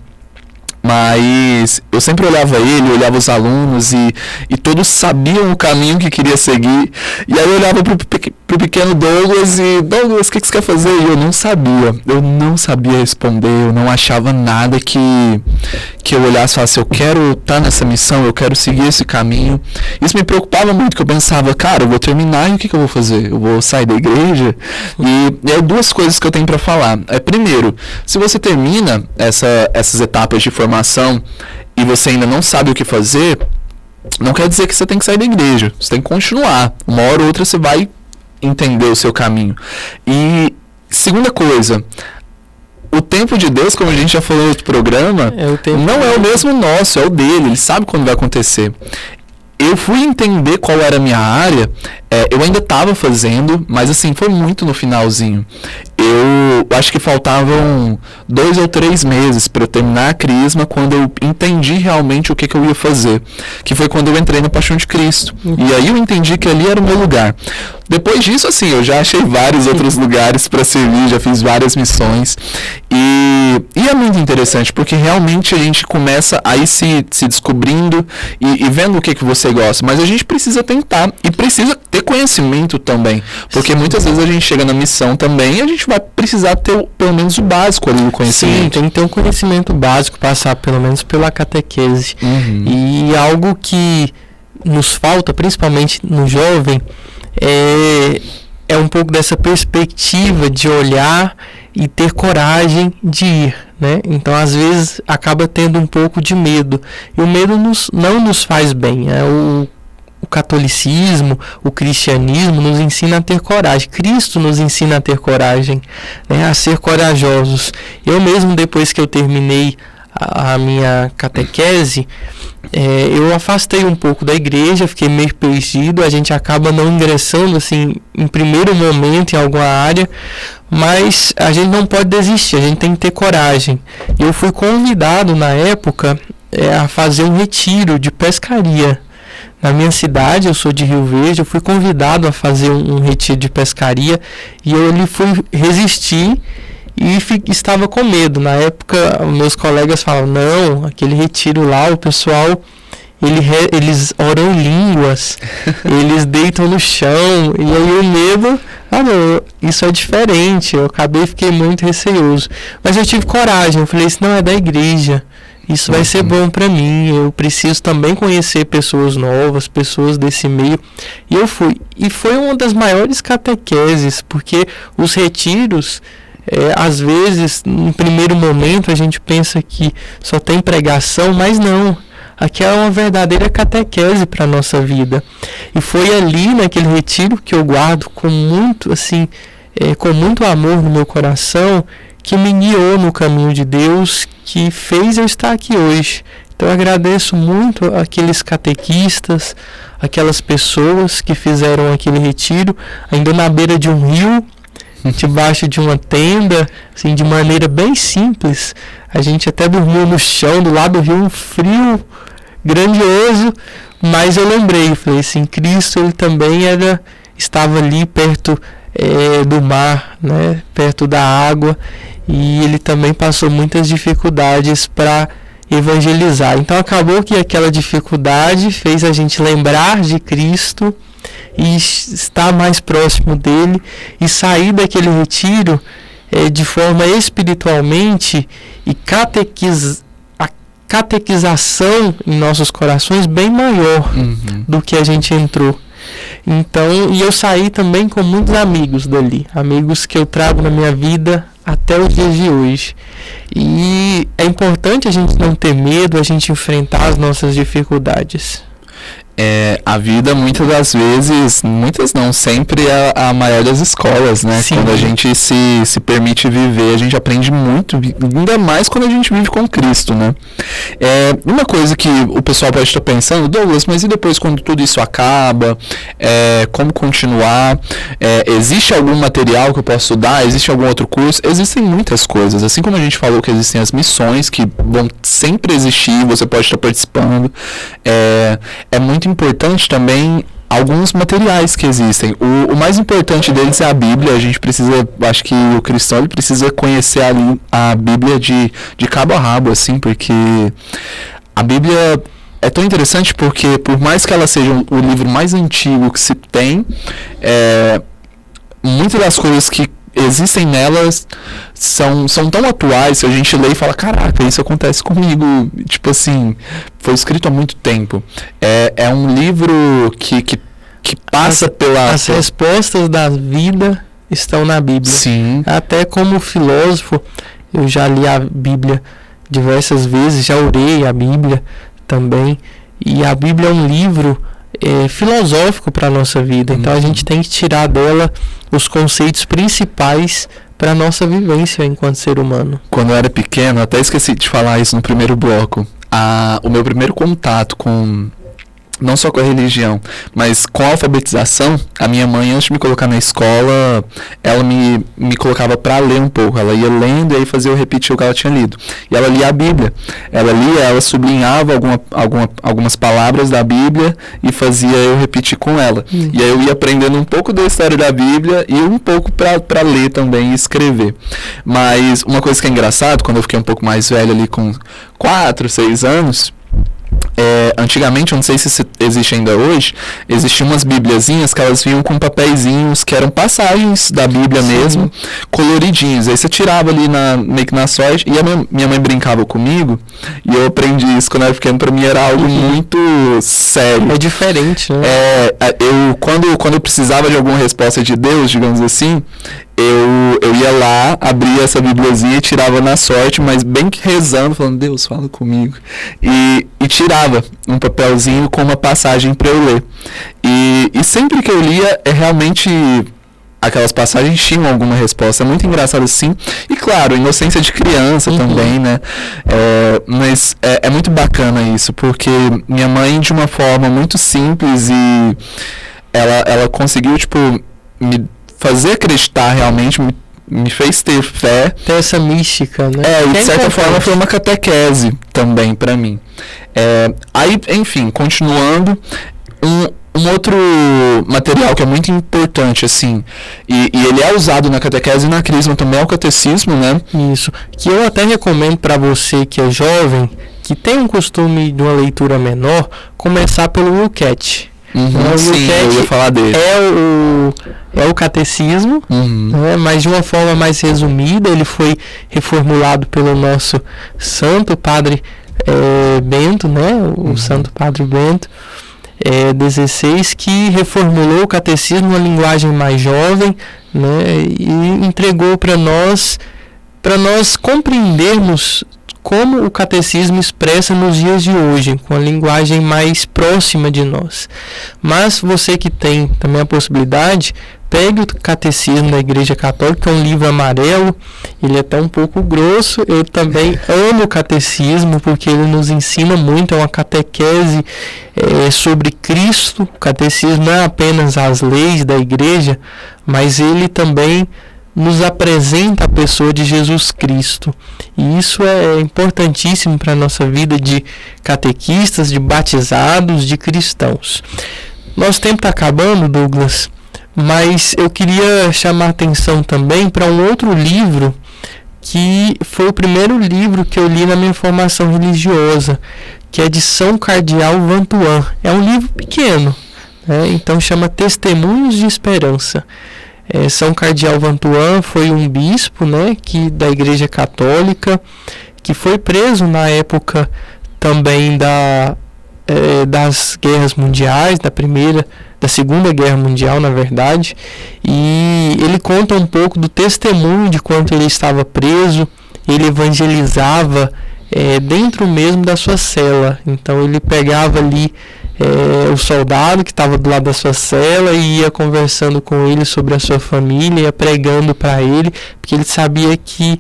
B: Mas eu sempre olhava ele, olhava os alunos e todos sabiam o caminho que queria seguir. E aí eu olhava pro pequeno Douglas e... Douglas, o que você quer fazer? E eu não sabia responder, eu não achava nada que eu olhasse e falasse, eu quero estar nessa missão, eu quero seguir esse caminho. Isso me preocupava muito, que eu pensava, cara, eu vou terminar e o que eu vou fazer? Eu vou sair da igreja? E é duas coisas que eu tenho para falar. Primeiro, se você termina essas etapas de formação e você ainda não sabe o que fazer, não quer dizer que você tem que sair da igreja. Você tem que continuar. Uma hora ou outra você vai entender o seu caminho. E segunda coisa, o tempo de Deus, como a gente já falou no outro programa, não é o mesmo nosso, é o dele. Ele sabe quando vai acontecer. Eu fui entender qual era a minha área, eu ainda estava fazendo, mas assim, foi muito no finalzinho. Eu acho que faltavam 2 ou 3 meses para eu terminar a crisma, quando eu entendi realmente o que eu ia fazer, que foi quando eu entrei na Paixão de Cristo. E aí eu entendi que ali era o meu lugar. Depois disso, assim, eu já achei vários outros lugares para servir, já fiz várias missões. E é muito interessante, porque realmente a gente começa aí se descobrindo e vendo o que você gosta. Mas a gente precisa tentar e precisa ter conhecimento também. Porque muitas vezes a gente chega na missão também e a gente vai precisar ter pelo menos o básico ali do conhecimento.
A: Sim, tem que ter um conhecimento básico, passar pelo menos pela catequese. E algo que nos falta, principalmente no jovem, é um pouco dessa perspectiva de olhar e ter coragem de ir, né? Então, às vezes, acaba tendo um pouco de medo. E o medo não nos faz bem. O catolicismo, o cristianismo nos ensina a ter coragem. Cristo nos ensina a ter coragem, né? A ser corajosos. Eu mesmo, depois que eu terminei a minha catequese, eu afastei um pouco da igreja, fiquei meio perdido. A gente acaba não ingressando assim em primeiro momento em alguma área, mas a gente não pode desistir, a gente tem que ter coragem. Eu fui convidado na época a fazer um retiro de pescaria na minha cidade. Eu sou de Rio Verde, eu fui convidado a fazer um retiro de pescaria e eu ali fui resistir e estava com medo. Na época, meus colegas falavam, não, aquele retiro lá, o pessoal, eles oram em línguas, eles deitam no chão, e aí o medo, não, isso é diferente. Eu fiquei muito receoso. Mas eu tive coragem, eu falei, isso não é da igreja, isso vai ser bom para mim, eu preciso também conhecer pessoas novas, pessoas desse meio. E eu fui. E foi uma das maiores catequeses, porque os retiros, às vezes, no primeiro momento, a gente pensa que só tem pregação, mas não. Aqui é uma verdadeira catequese para a nossa vida. E foi ali, naquele retiro, que eu guardo com muito, com muito amor no meu coração, que me guiou no caminho de Deus, que fez eu estar aqui hoje. Então eu agradeço muito aqueles catequistas, aquelas pessoas que fizeram aquele retiro, ainda na beira de um rio, debaixo de uma tenda, assim, de maneira bem simples. A gente até dormiu no chão, do lado do rio, um frio grandioso, mas eu lembrei, falei assim, Cristo, ele também estava ali perto do mar, né, perto da água, e ele também passou muitas dificuldades para evangelizar. Então acabou que aquela dificuldade fez a gente lembrar de Cristo e estar mais próximo dele e sair daquele retiro de forma espiritualmente e a catequização em nossos corações bem maior do que a gente entrou. Então, e eu saí também com muitos amigos dali, amigos que eu trago na minha vida até os dias de hoje. E é importante a gente não ter medo, a gente enfrentar as nossas dificuldades.
B: A vida, muitas das vezes, muitas não, sempre é a maior das escolas, né? Sim. Quando a gente se permite viver, a gente aprende muito, ainda mais quando a gente vive com Cristo, né? Uma coisa que o pessoal pode estar pensando, Douglas, mas e depois quando tudo isso acaba? Como continuar? Existe algum material que eu posso estudar? Existe algum outro curso? Existem muitas coisas, assim como a gente falou que existem as missões que vão sempre existir, você pode estar participando. É muito importante também alguns materiais que existem. O mais importante deles é a Bíblia. A gente precisa, acho que o cristão ele precisa conhecer a Bíblia de cabo a rabo, assim, porque a Bíblia é tão interessante porque, por mais que ela seja o livro mais antigo que se tem, muitas das coisas que existem nelas são tão atuais, se a gente lê e fala, caraca, isso acontece comigo, tipo assim, foi escrito há muito tempo. É um livro que passa
A: As respostas da vida estão na Bíblia.
B: Sim.
A: Até como filósofo, eu já li a Bíblia diversas vezes, já orei a Bíblia também, e a Bíblia é um livro filosófico para a nossa vida. Então a gente tem que tirar dela os conceitos principais para a nossa vivência enquanto ser humano.
B: Quando eu era pequeno, até esqueci de falar isso no primeiro bloco, o meu primeiro contato com, não só com a religião, mas com a alfabetização, a minha mãe, antes de me colocar na escola, ela me colocava para ler um pouco. Ela ia lendo e aí fazia eu repetir o que ela tinha lido. E ela lia a Bíblia. Ela lia, ela sublinhava algumas palavras da Bíblia e fazia eu repetir com ela. E aí eu ia aprendendo um pouco da história da Bíblia e um pouco para ler também e escrever. Mas uma coisa que é engraçado, quando eu fiquei um pouco mais velho ali com 4, 6 anos... Antigamente, eu não sei se existe ainda hoje, existiam umas bibliazinhas que elas vinham com papeizinhos que eram passagens da Bíblia mesmo, coloridinhos. Aí você tirava ali meio que na sorte, e a minha mãe brincava comigo, e eu aprendi isso quando eu era pequeno, pra mim era algo muito sério.
A: É diferente, né?
B: Quando eu precisava de alguma resposta de Deus, digamos assim, eu ia lá, abria essa bibliazinha e tirava na sorte, mas bem que rezando, falando, Deus, fala comigo. E tirava um papelzinho com uma passagem para eu ler. E sempre que eu lia, realmente aquelas passagens tinham alguma resposta. É muito engraçado assim. E claro, inocência de criança também, né? Mas é muito bacana isso, porque minha mãe, de uma forma muito simples, e ela conseguiu, tipo, me fazer acreditar realmente, me fez ter fé.
A: Tem essa mística, né?
B: E de certa forma foi uma catequese também para mim. Aí, enfim, continuando, um outro material que é muito importante, assim, e ele é usado na catequese e na crisma também, é o catecismo, né?
A: Isso, que eu até recomendo para você que é jovem, que tem um costume de uma leitura menor, começar pelo Wilcat.
B: Sim, eu ia falar dele.
A: É o catecismo, né, mas de uma forma mais resumida. Ele foi reformulado pelo nosso Santo Padre Bento, né, o Santo Padre Bento XVI, que reformulou o catecismo numa linguagem mais jovem, né, e entregou para nós compreendermos como o catecismo expressa nos dias de hoje, com a linguagem mais próxima de nós. Mas você que tem também a possibilidade, pegue o Catecismo da Igreja Católica, que é um livro amarelo, ele é até um pouco grosso. Eu também amo o Catecismo, porque ele nos ensina muito, é uma catequese sobre Cristo. O Catecismo não é apenas as leis da Igreja, mas ele também nos apresenta a pessoa de Jesus Cristo. E isso é importantíssimo para a nossa vida de catequistas, de batizados, de cristãos. Nosso tempo está acabando, Douglas, mas eu queria chamar a atenção também para um outro livro, que foi o primeiro livro que eu li na minha formação religiosa, que é de São Cardeal Vantuan. É um livro pequeno, né? Então chama Testemunhos de Esperança. São Cardeal Vantuan foi um bispo, né, da Igreja Católica, que foi preso na época também das guerras mundiais, da Segunda Guerra Mundial, na verdade, e ele conta um pouco do testemunho de quanto ele estava preso. Ele evangelizava dentro mesmo da sua cela. Então ele pegava ali o soldado que estava do lado da sua cela e ia conversando com ele sobre a sua família, ia pregando para ele, porque ele sabia que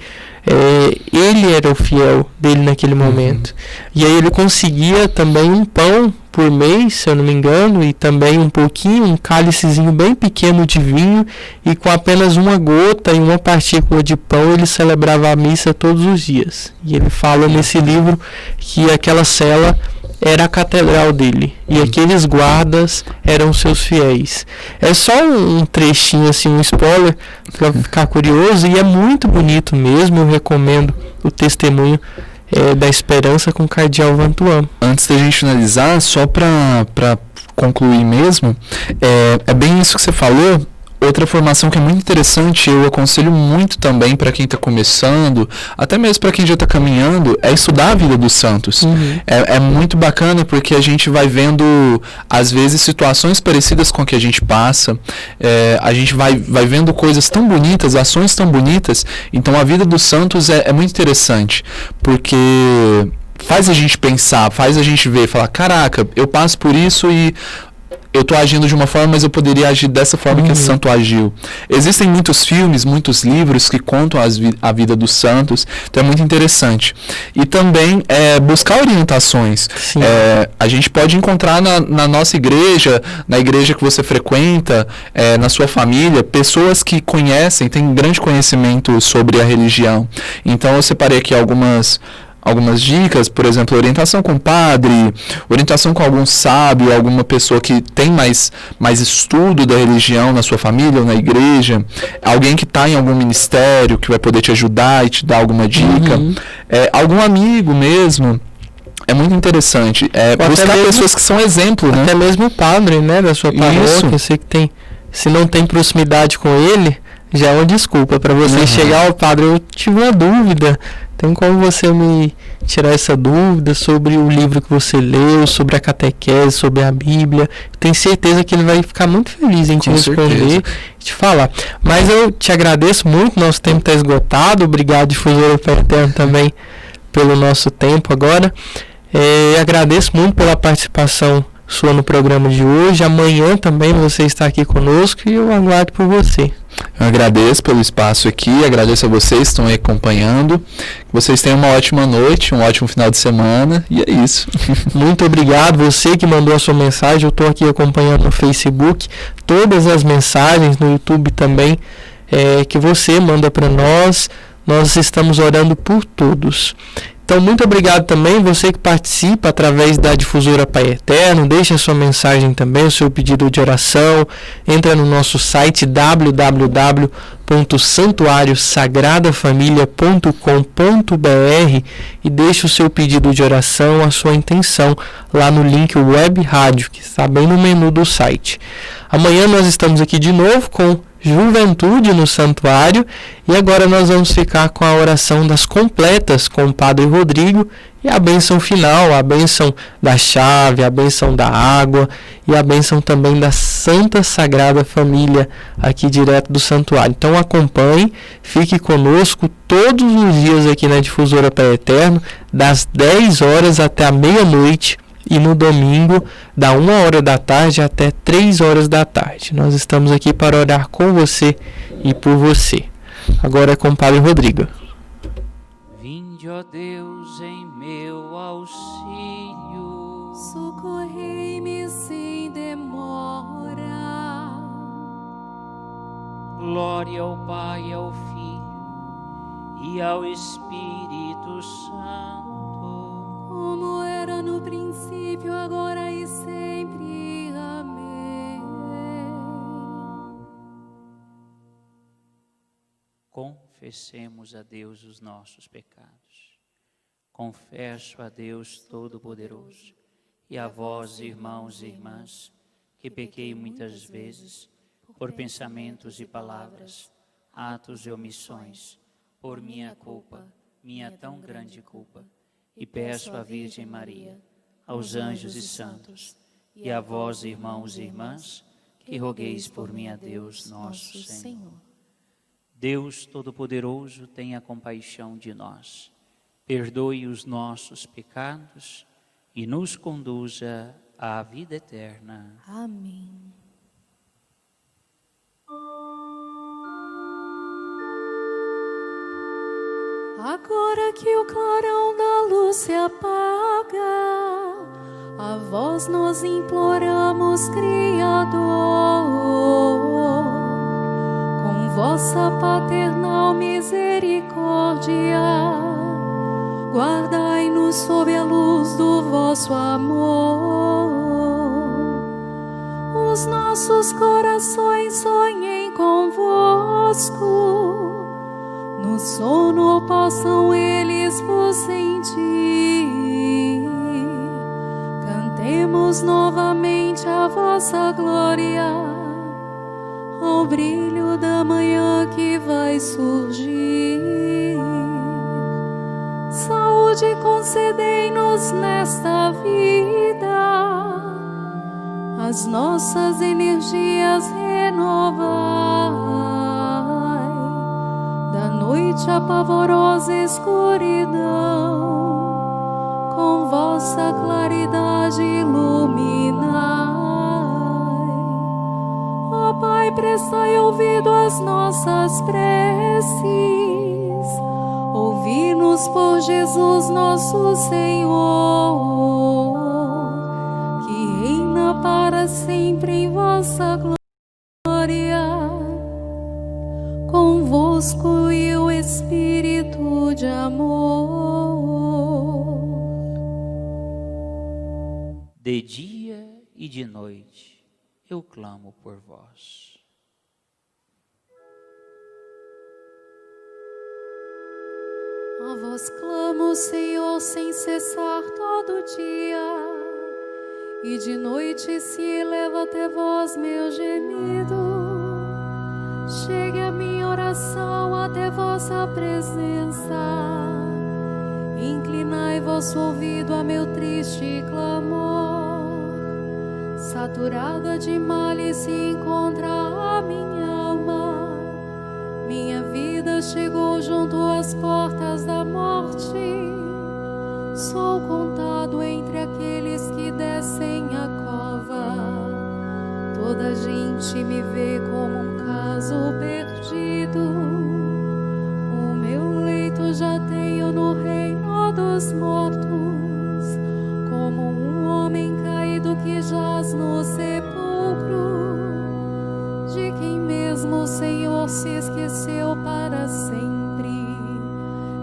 A: ele era o fiel dele naquele momento. E aí ele conseguia também um pão por mês, se eu não me engano, e também um cálicezinho bem pequeno de vinho, e com apenas uma gota e uma partícula de pão ele celebrava a missa todos os dias. E ele fala nesse livro que aquela cela era a catedral dele, e aqueles guardas eram seus fiéis. É só um trechinho, assim, um spoiler, para ficar curioso, e é muito bonito mesmo. Eu recomendo o testemunho da esperança com o Cardeal Vantuan.
B: Antes da gente finalizar, só para concluir mesmo, é bem isso que você falou. Outra formação que é muito interessante, eu aconselho muito também para quem está começando, até mesmo para quem já está caminhando, é estudar a vida dos santos. É muito bacana, porque a gente vai vendo, às vezes, situações parecidas com a que a gente passa. A gente vai vendo coisas tão bonitas, ações tão bonitas. Então a vida dos santos é muito interessante, porque faz a gente pensar, faz a gente ver, falar, caraca, eu passo por isso e eu estou agindo de uma forma, mas eu poderia agir dessa forma que esse santo agiu. Existem muitos filmes, muitos livros que contam a vida dos santos, então é muito interessante. E também buscar orientações. A gente pode encontrar na nossa igreja, na igreja que você frequenta, na sua família, pessoas que conhecem, têm grande conhecimento sobre a religião. Então eu separei aqui algumas dicas, por exemplo, orientação com padre, orientação com algum sábio, alguma pessoa que tem mais estudo da religião na sua família ou na igreja, alguém que está em algum ministério que vai poder te ajudar e te dar alguma dica, algum amigo mesmo. É muito interessante.
A: Ou
B: Buscar
A: até mesmo-
B: pessoas que são exemplo, né?
A: Até mesmo o padre, né, da sua paróquia,
B: Isso.
A: você que tem, se não tem proximidade com ele, já é uma desculpa para você
B: Uhum.
A: chegar ao padre, eu tive uma dúvida, tem como você me tirar essa dúvida sobre o livro que você leu, sobre a catequese, sobre a Bíblia? Tenho certeza que ele vai ficar muito feliz em te
B: Com
A: responder
B: certeza.
A: e te falar. Mas eu te agradeço muito, nosso tempo está esgotado, obrigado, Difusora Pai Eterno, também pelo nosso tempo agora. Agradeço muito pela participação sua no programa de hoje. Amanhã também você está aqui conosco e eu aguardo por você.
B: Eu agradeço pelo espaço aqui, agradeço a vocês que estão aí acompanhando. Que vocês tenham uma ótima noite, um ótimo final de semana, e é isso.
A: Muito obrigado, você que mandou a sua mensagem. Eu estou aqui acompanhando no Facebook todas as mensagens, no YouTube também, que você manda para nós. Nós estamos orando por todos. Então, muito obrigado também você que participa através da Difusora Pai Eterno. Deixe a sua mensagem também, o seu pedido de oração. Entra no nosso site www.santuariosagradafamilia.com.br e deixe o seu pedido de oração, a sua intenção lá no link Web Rádio, que está bem no menu do site. Amanhã nós estamos aqui de novo com Juventude no Santuário, e agora nós vamos ficar com a oração das completas com o Padre Rodrigo e a bênção final, a bênção da chave, a bênção da água e a bênção também da Santa Sagrada Família aqui direto do Santuário. Então acompanhe, fique conosco todos os dias aqui na Difusora Pai Eterno, das 10 horas até a meia-noite, e no domingo, da 1h da tarde até 3h da tarde. Nós estamos aqui para orar com você e por você. Agora é com o Padre Rodrigo.
F: Vinde, ó Deus, em meu auxílio.
C: Socorrei-me sem demora.
F: Glória ao Pai, ao Filho e ao Espírito Santo.
C: Como era no princípio, agora e sempre. Amém.
F: Confessemos a Deus os nossos pecados. Confesso a Deus Todo-Poderoso e a vós, irmãos e irmãs, que pequei muitas vezes por pensamentos e palavras, atos e omissões, por minha culpa, minha tão grande culpa. E peço à Virgem Maria, aos anjos e santos, e a vós, irmãos e irmãs, que rogueis por mim a Deus nosso Senhor. Deus Todo-Poderoso, tenha compaixão de nós, perdoe os nossos pecados e nos conduza à vida eterna.
C: Amém. Agora que o clarão da luz se apaga, a vós nós imploramos, Criador, com vossa paternal misericórdia, guardai-nos sob a luz do vosso amor. Os nossos corações sonhem convosco, no sono possam eles vos sentir. Cantemos novamente a vossa glória, ao brilho da manhã que vai surgir. Saúde concedei-nos nesta vida, as nossas energias renovai. Da noite a pavorosa escuridão, com vossa claridade iluminai. Ó Pai, prestai ouvido às nossas preces, ouvi-nos por Jesus nosso Senhor, que reina para sempre em vossa glória. Convosco e o Espírito de amor.
F: De dia e de noite eu clamo por vós.
G: A vós clamo, Senhor, sem cessar todo dia, e de noite se eleva até vós meu gemido. Chegue a minha oração até vossa presença, inclinai vosso ouvido a meu triste clamor. Saturada de males se encontra a minha alma, minha vida chegou junto às portas da morte. Sou contado entre aqueles que descem a cova, toda a gente me vê como um caso perdido. O meu leito já tenho no reino dos mortos, como um homem caído que jaz no sepulcro, de quem mesmo o Senhor se esqueceu para sempre,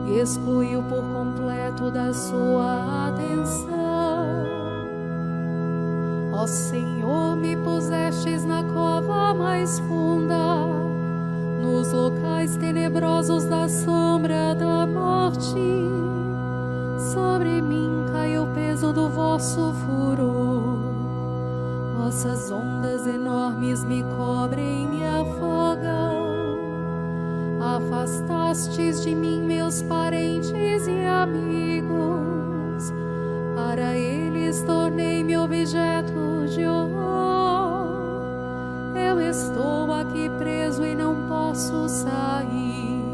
G: e excluiu por completo da sua atenção. Ó Senhor, me pusestes na cova mais funda, nos locais tenebrosos da sombra da morte. Sobre mim caiu o peso do vosso furor, vossas ondas enormes me cobrem, me afogam. Afastastes de mim meus parentes e amigos, para eles tornei-me objeto de horror. Eu estou aqui preso e não posso sair,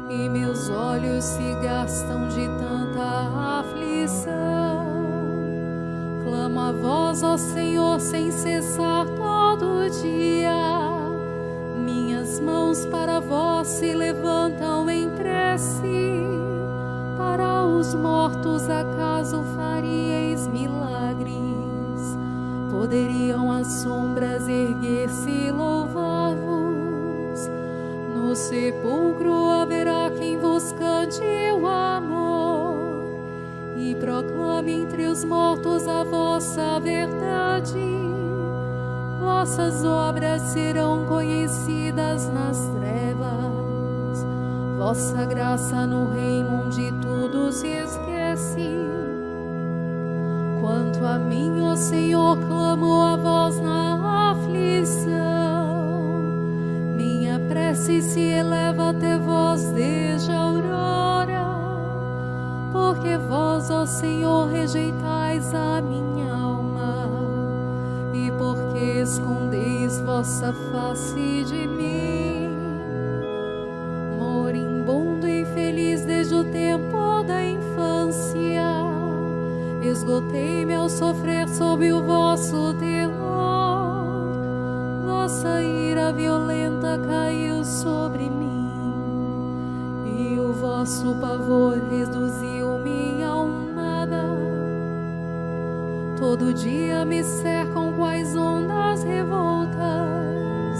G: e meus olhos se gastam de tanta aflição. Clamo a vós, ó Senhor, sem cessar todo dia. Minhas mãos para vós se levantam em prece. Para os mortos acaso faríeis milagres? Poderiam as sombras erguer-se e louvar-vos? No sepulcro haverá quem vos cante o amor e proclame entre os mortos a vossa verdade. Vossas obras serão conhecidas nas trevas, vossa graça no reino onde tudo se esquece. Quanto a mim, ó Senhor, clamo a vós na aflição. Minha prece se eleva até vós desde a aurora, porque vós, ó Senhor, rejeitais a minha alma, e porque escondeis vossa face de mim. Moribundo e infeliz desde o tempo da infância, esgotei-me ao sofrer sob o vosso terror. Vossa ira violenta caiu sobre mim, e o vosso pavor reduziu-me a um nada. Todo dia me cercam quais ondas revoltas,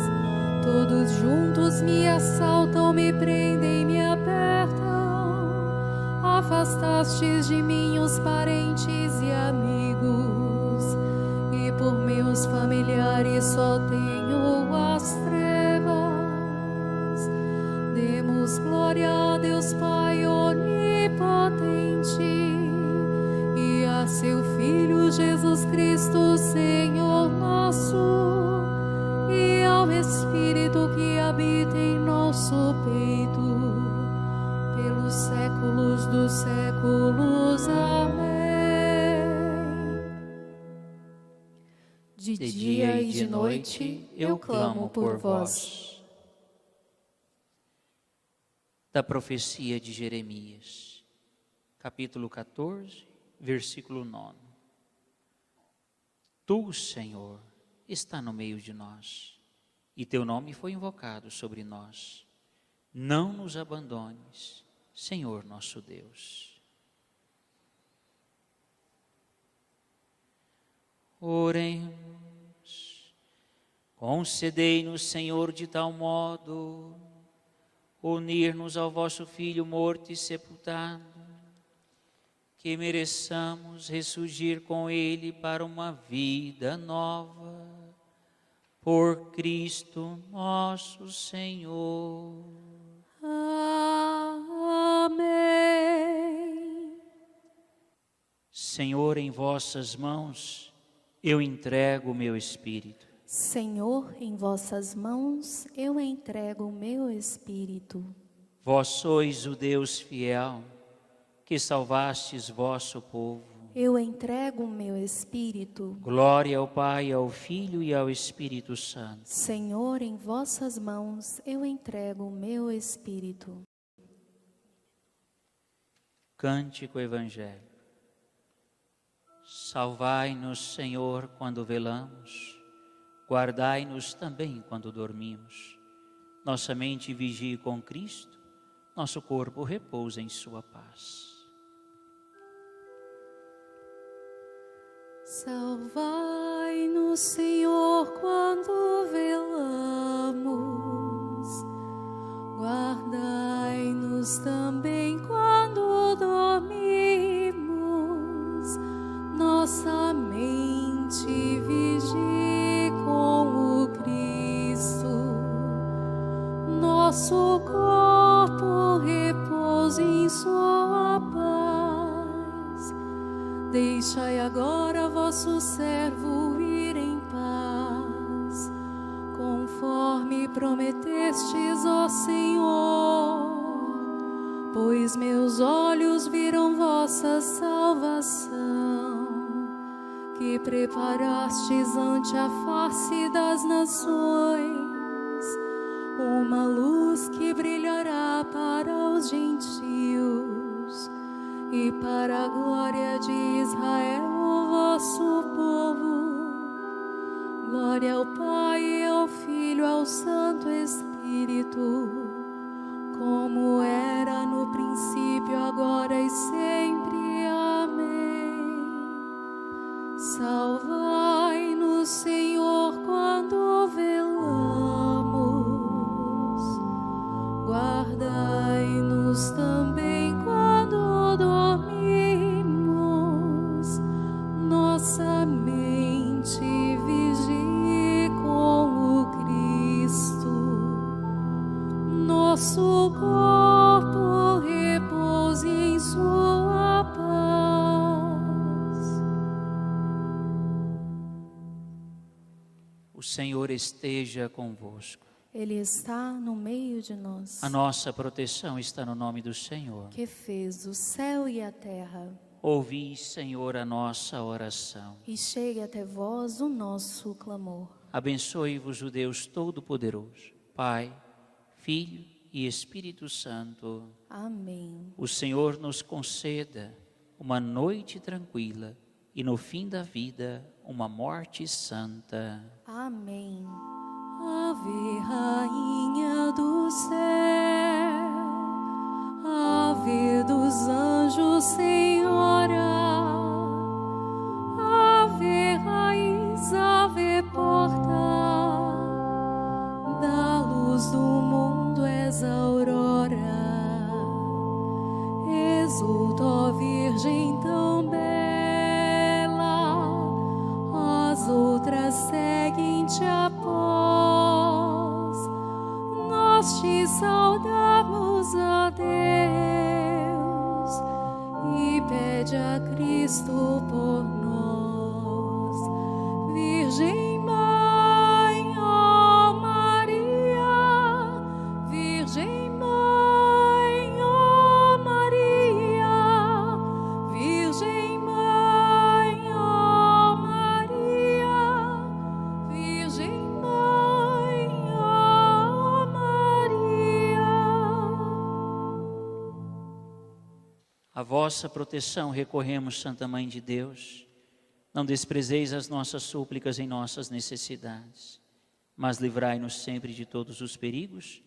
G: todos juntos me assaltam, me prendem, me apertam. Afastastes de mim os parentes e amigos, e por meus familiares só tenho as trevas. Demos glória a Deus Pai onipotente e a seu Filho Jesus Cristo, Senhor nosso, e ao Espírito que habita em nosso peito, pelos séculos dos séculos. Amém. De dia e de noite eu clamo por vós.
F: Da profecia de Jeremias, capítulo 14, versículo 9. Tu, Senhor, está no meio de nós, e teu nome foi invocado sobre nós. Não nos abandones, Senhor nosso Deus. Oremos. Concedei-nos, Senhor, de tal modo unir-nos ao vosso Filho morto e sepultado, que mereçamos ressurgir com Ele para uma vida nova, por Cristo nosso Senhor.
G: Amém.
F: Senhor, em vossas mãos eu entrego o meu espírito.
G: Senhor, em vossas mãos eu entrego o meu espírito.
F: Vós sois o Deus fiel, que salvastes vosso povo.
G: Eu entrego o meu espírito.
F: Glória ao Pai, ao Filho e ao Espírito Santo.
G: Senhor, em vossas mãos eu entrego o meu espírito.
F: Cântico evangélico. Salvai-nos, Senhor, quando velamos. Guardai-nos também quando dormimos. Nossa mente vigie com Cristo, nosso corpo repousa em sua paz.
G: Salvai-nos, Senhor, quando velamos. Guardai-nos também quando dormimos. Nossa mente vigie com o Cristo. Nosso corpo repousa em sua paz. Deixai agora vosso servo ir em paz, conforme prometestes, ó Senhor, pois meus olhos viram vossa salvação, que preparastes ante a face das nações, uma luz que brilhará para os gentios e para a glória de Israel, o vosso povo. Glória ao Pai, e ao Filho, ao Santo Espírito, como era no princípio, agora e sempre. Amém. Salvai-nos, Senhor, quando velamos. Guardai-nos também quando dormimos. Nossa mente vigie com o Cristo. Nosso corpo repouse em sua paz.
F: O Senhor esteja convosco.
G: Ele está no meio de nós.
F: A nossa proteção está no nome do Senhor.
G: Que fez o céu e a terra.
F: Ouvi, Senhor, a nossa oração.
G: E chegue até vós o nosso clamor.
F: Abençoe-vos o Deus Todo-Poderoso, Pai, Filho e Espírito Santo.
G: Amém.
F: O Senhor nos conceda uma noite tranquila e no fim da vida uma morte santa.
G: Amém. Ave, Rainha do céu, Ave dos anjos, Senhora, Ave raiz, Ave porta, da luz do mundo és a aurora. Exulta, ó Virgem tão bela, as outras seguem-te após. Nós te saudamos, a Deus, e pede a Cristo por nós. Virgem Mãe, ó Maria, Virgem Mãe, ó Maria, Virgem Mãe, ó Maria, Virgem Mãe, ó Maria.
F: A vossa proteção recorremos, Santa Mãe de Deus. Não desprezeis as nossas súplicas em nossas necessidades, mas livrai-nos sempre de todos os perigos,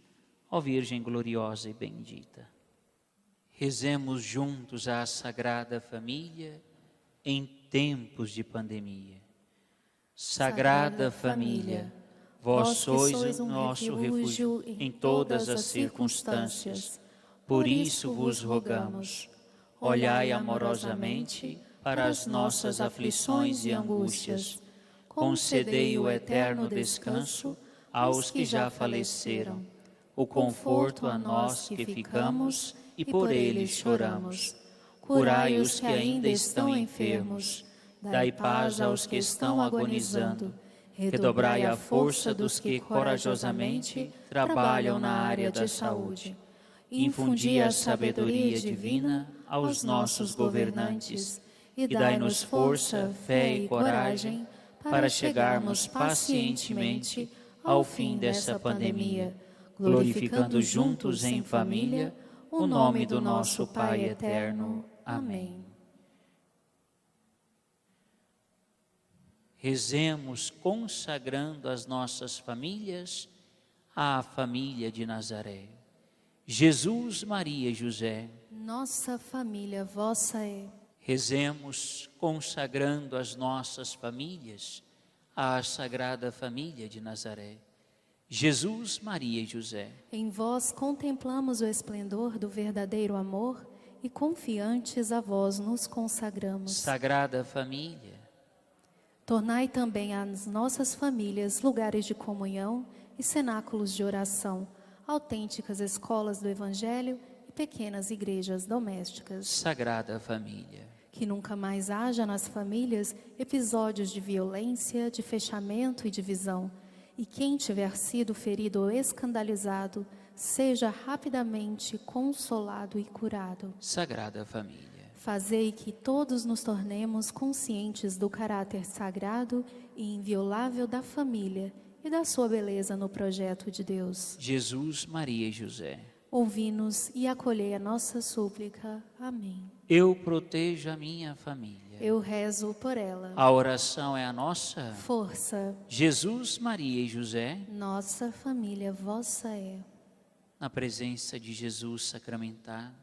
F: ó Virgem gloriosa e bendita. Rezemos juntos à Sagrada Família em tempos de pandemia. Sagrada Família, vós sois o nosso refúgio em todas as circunstâncias. Por isso vos rogamos, olhai amorosamente para as nossas aflições e angústias. Concedei o eterno descanso aos que já faleceram, o conforto a nós que ficamos e por eles choramos.
G: curai os que ainda estão enfermos, dai paz aos que estão agonizando, redobrai a força dos que corajosamente trabalham na área da saúde. Infundi a sabedoria divina aos nossos governantes e dai-nos força, fé e coragem para chegarmos pacientemente ao fim dessa pandemia, glorificando juntos em família o nome do nosso Pai eterno. Amém.
F: Rezemos consagrando as nossas famílias à família de Nazaré. Jesus, Maria e José.
G: Nossa família vossa é.
F: Rezemos consagrando as nossas famílias à Sagrada Família de Nazaré. Jesus, Maria e José.
G: Em vós contemplamos o esplendor do verdadeiro amor e confiantes a vós nos consagramos.
F: Sagrada Família.
G: Tornai também as nossas famílias lugares de comunhão e cenáculos de oração, autênticas escolas do Evangelho e pequenas igrejas domésticas.
F: Sagrada Família.
G: Que nunca mais haja nas famílias episódios de violência, de fechamento e divisão. E quem tiver sido ferido ou escandalizado, seja rapidamente consolado e curado.
F: Sagrada Família.
G: Fazei que todos nos tornemos conscientes do caráter sagrado e inviolável da família e da sua beleza no projeto de Deus.
F: Jesus, Maria e José.
G: Ouvi-nos e acolhei a nossa súplica. Amém.
F: Eu protejo a minha família.
G: Eu rezo por ela.
F: A oração é a nossa
G: força.
F: Jesus, Maria e José.
G: Nossa família vossa é.
F: Na presença de Jesus sacramentado,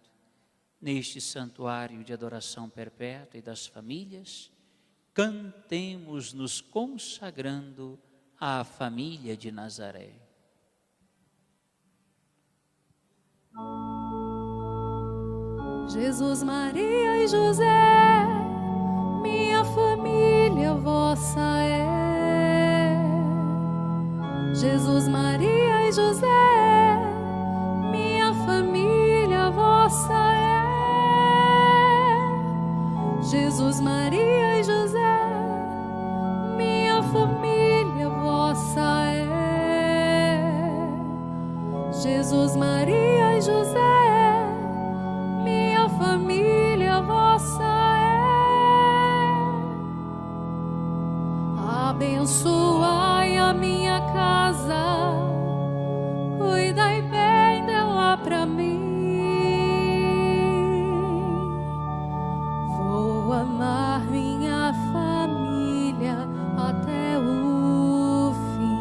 F: neste santuário de adoração perpétua e das famílias, cantemos nos consagrando à família de Nazaré.
G: Jesus, Maria e José, minha família vossa é. Jesus, Maria e José, minha família vossa é. Jesus, Maria e José, minha família vossa é. Jesus, Maria e José, família vossa é. Abençoai a minha casa, cuidai bem dela pra mim. Vou amar minha família até o fim.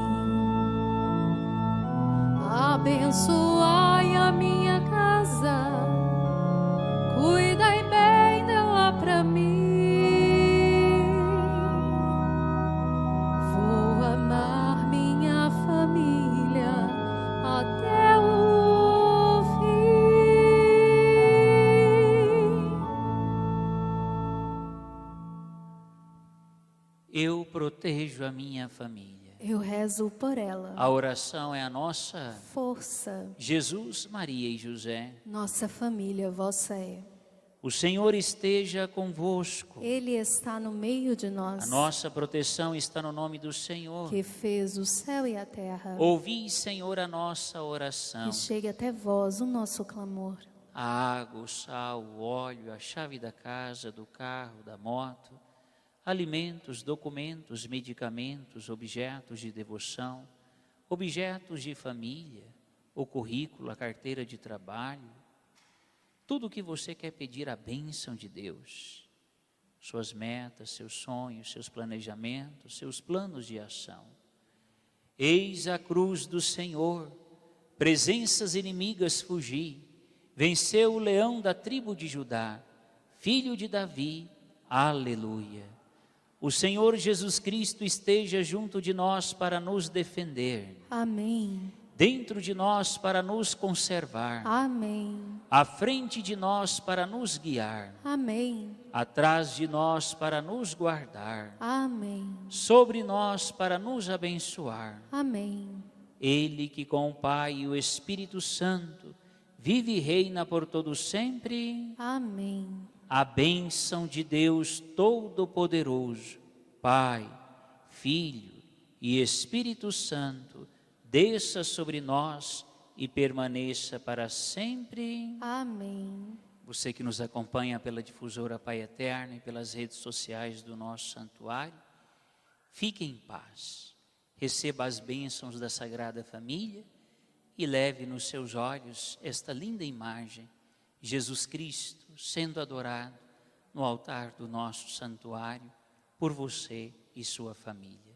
G: Abençoai a minha casa, cuidai bem dela pra mim. Vou amar minha família até o fim.
F: Eu protejo a minha família.
G: Eu rezo por ela.
F: A oração é a nossa
G: força.
F: Jesus, Maria e José.
G: Nossa família vossa é.
F: O Senhor esteja convosco.
G: Ele está no meio de nós.
F: A nossa proteção está no nome do Senhor,
G: que fez o céu e a terra.
F: Ouvi, Senhor, a nossa oração.
G: Que chegue até vós o nosso clamor.
F: A água, o sal, o óleo, a chave da casa, do carro, da moto, alimentos, documentos, medicamentos, objetos de devoção, objetos de família, o currículo, a carteira de trabalho, tudo o que você quer pedir a bênção de Deus, suas metas, seus sonhos, seus planejamentos, seus planos de ação. Eis a cruz do Senhor, presenças inimigas fugi, venceu o leão da tribo de Judá, filho de Davi, aleluia. O Senhor Jesus Cristo esteja junto de nós para nos defender.
G: Amém.
F: Dentro de nós para nos conservar.
G: Amém.
F: À frente de nós para nos guiar.
G: Amém.
F: Atrás de nós para nos guardar.
G: Amém.
F: Sobre nós para nos abençoar.
G: Amém.
F: Ele que com o Pai e o Espírito Santo vive e reina por todo sempre.
G: Amém.
F: a bênção de Deus Todo-Poderoso, Pai, Filho e Espírito Santo, desça sobre nós e permaneça para sempre.
G: Amém.
F: Você que nos acompanha pela difusora Pai Eterno e pelas redes sociais do nosso santuário, fique em paz, receba as bênçãos da Sagrada Família e leve nos seus olhos esta linda imagem, Jesus Cristo sendo adorado no altar do nosso santuário por você e sua família.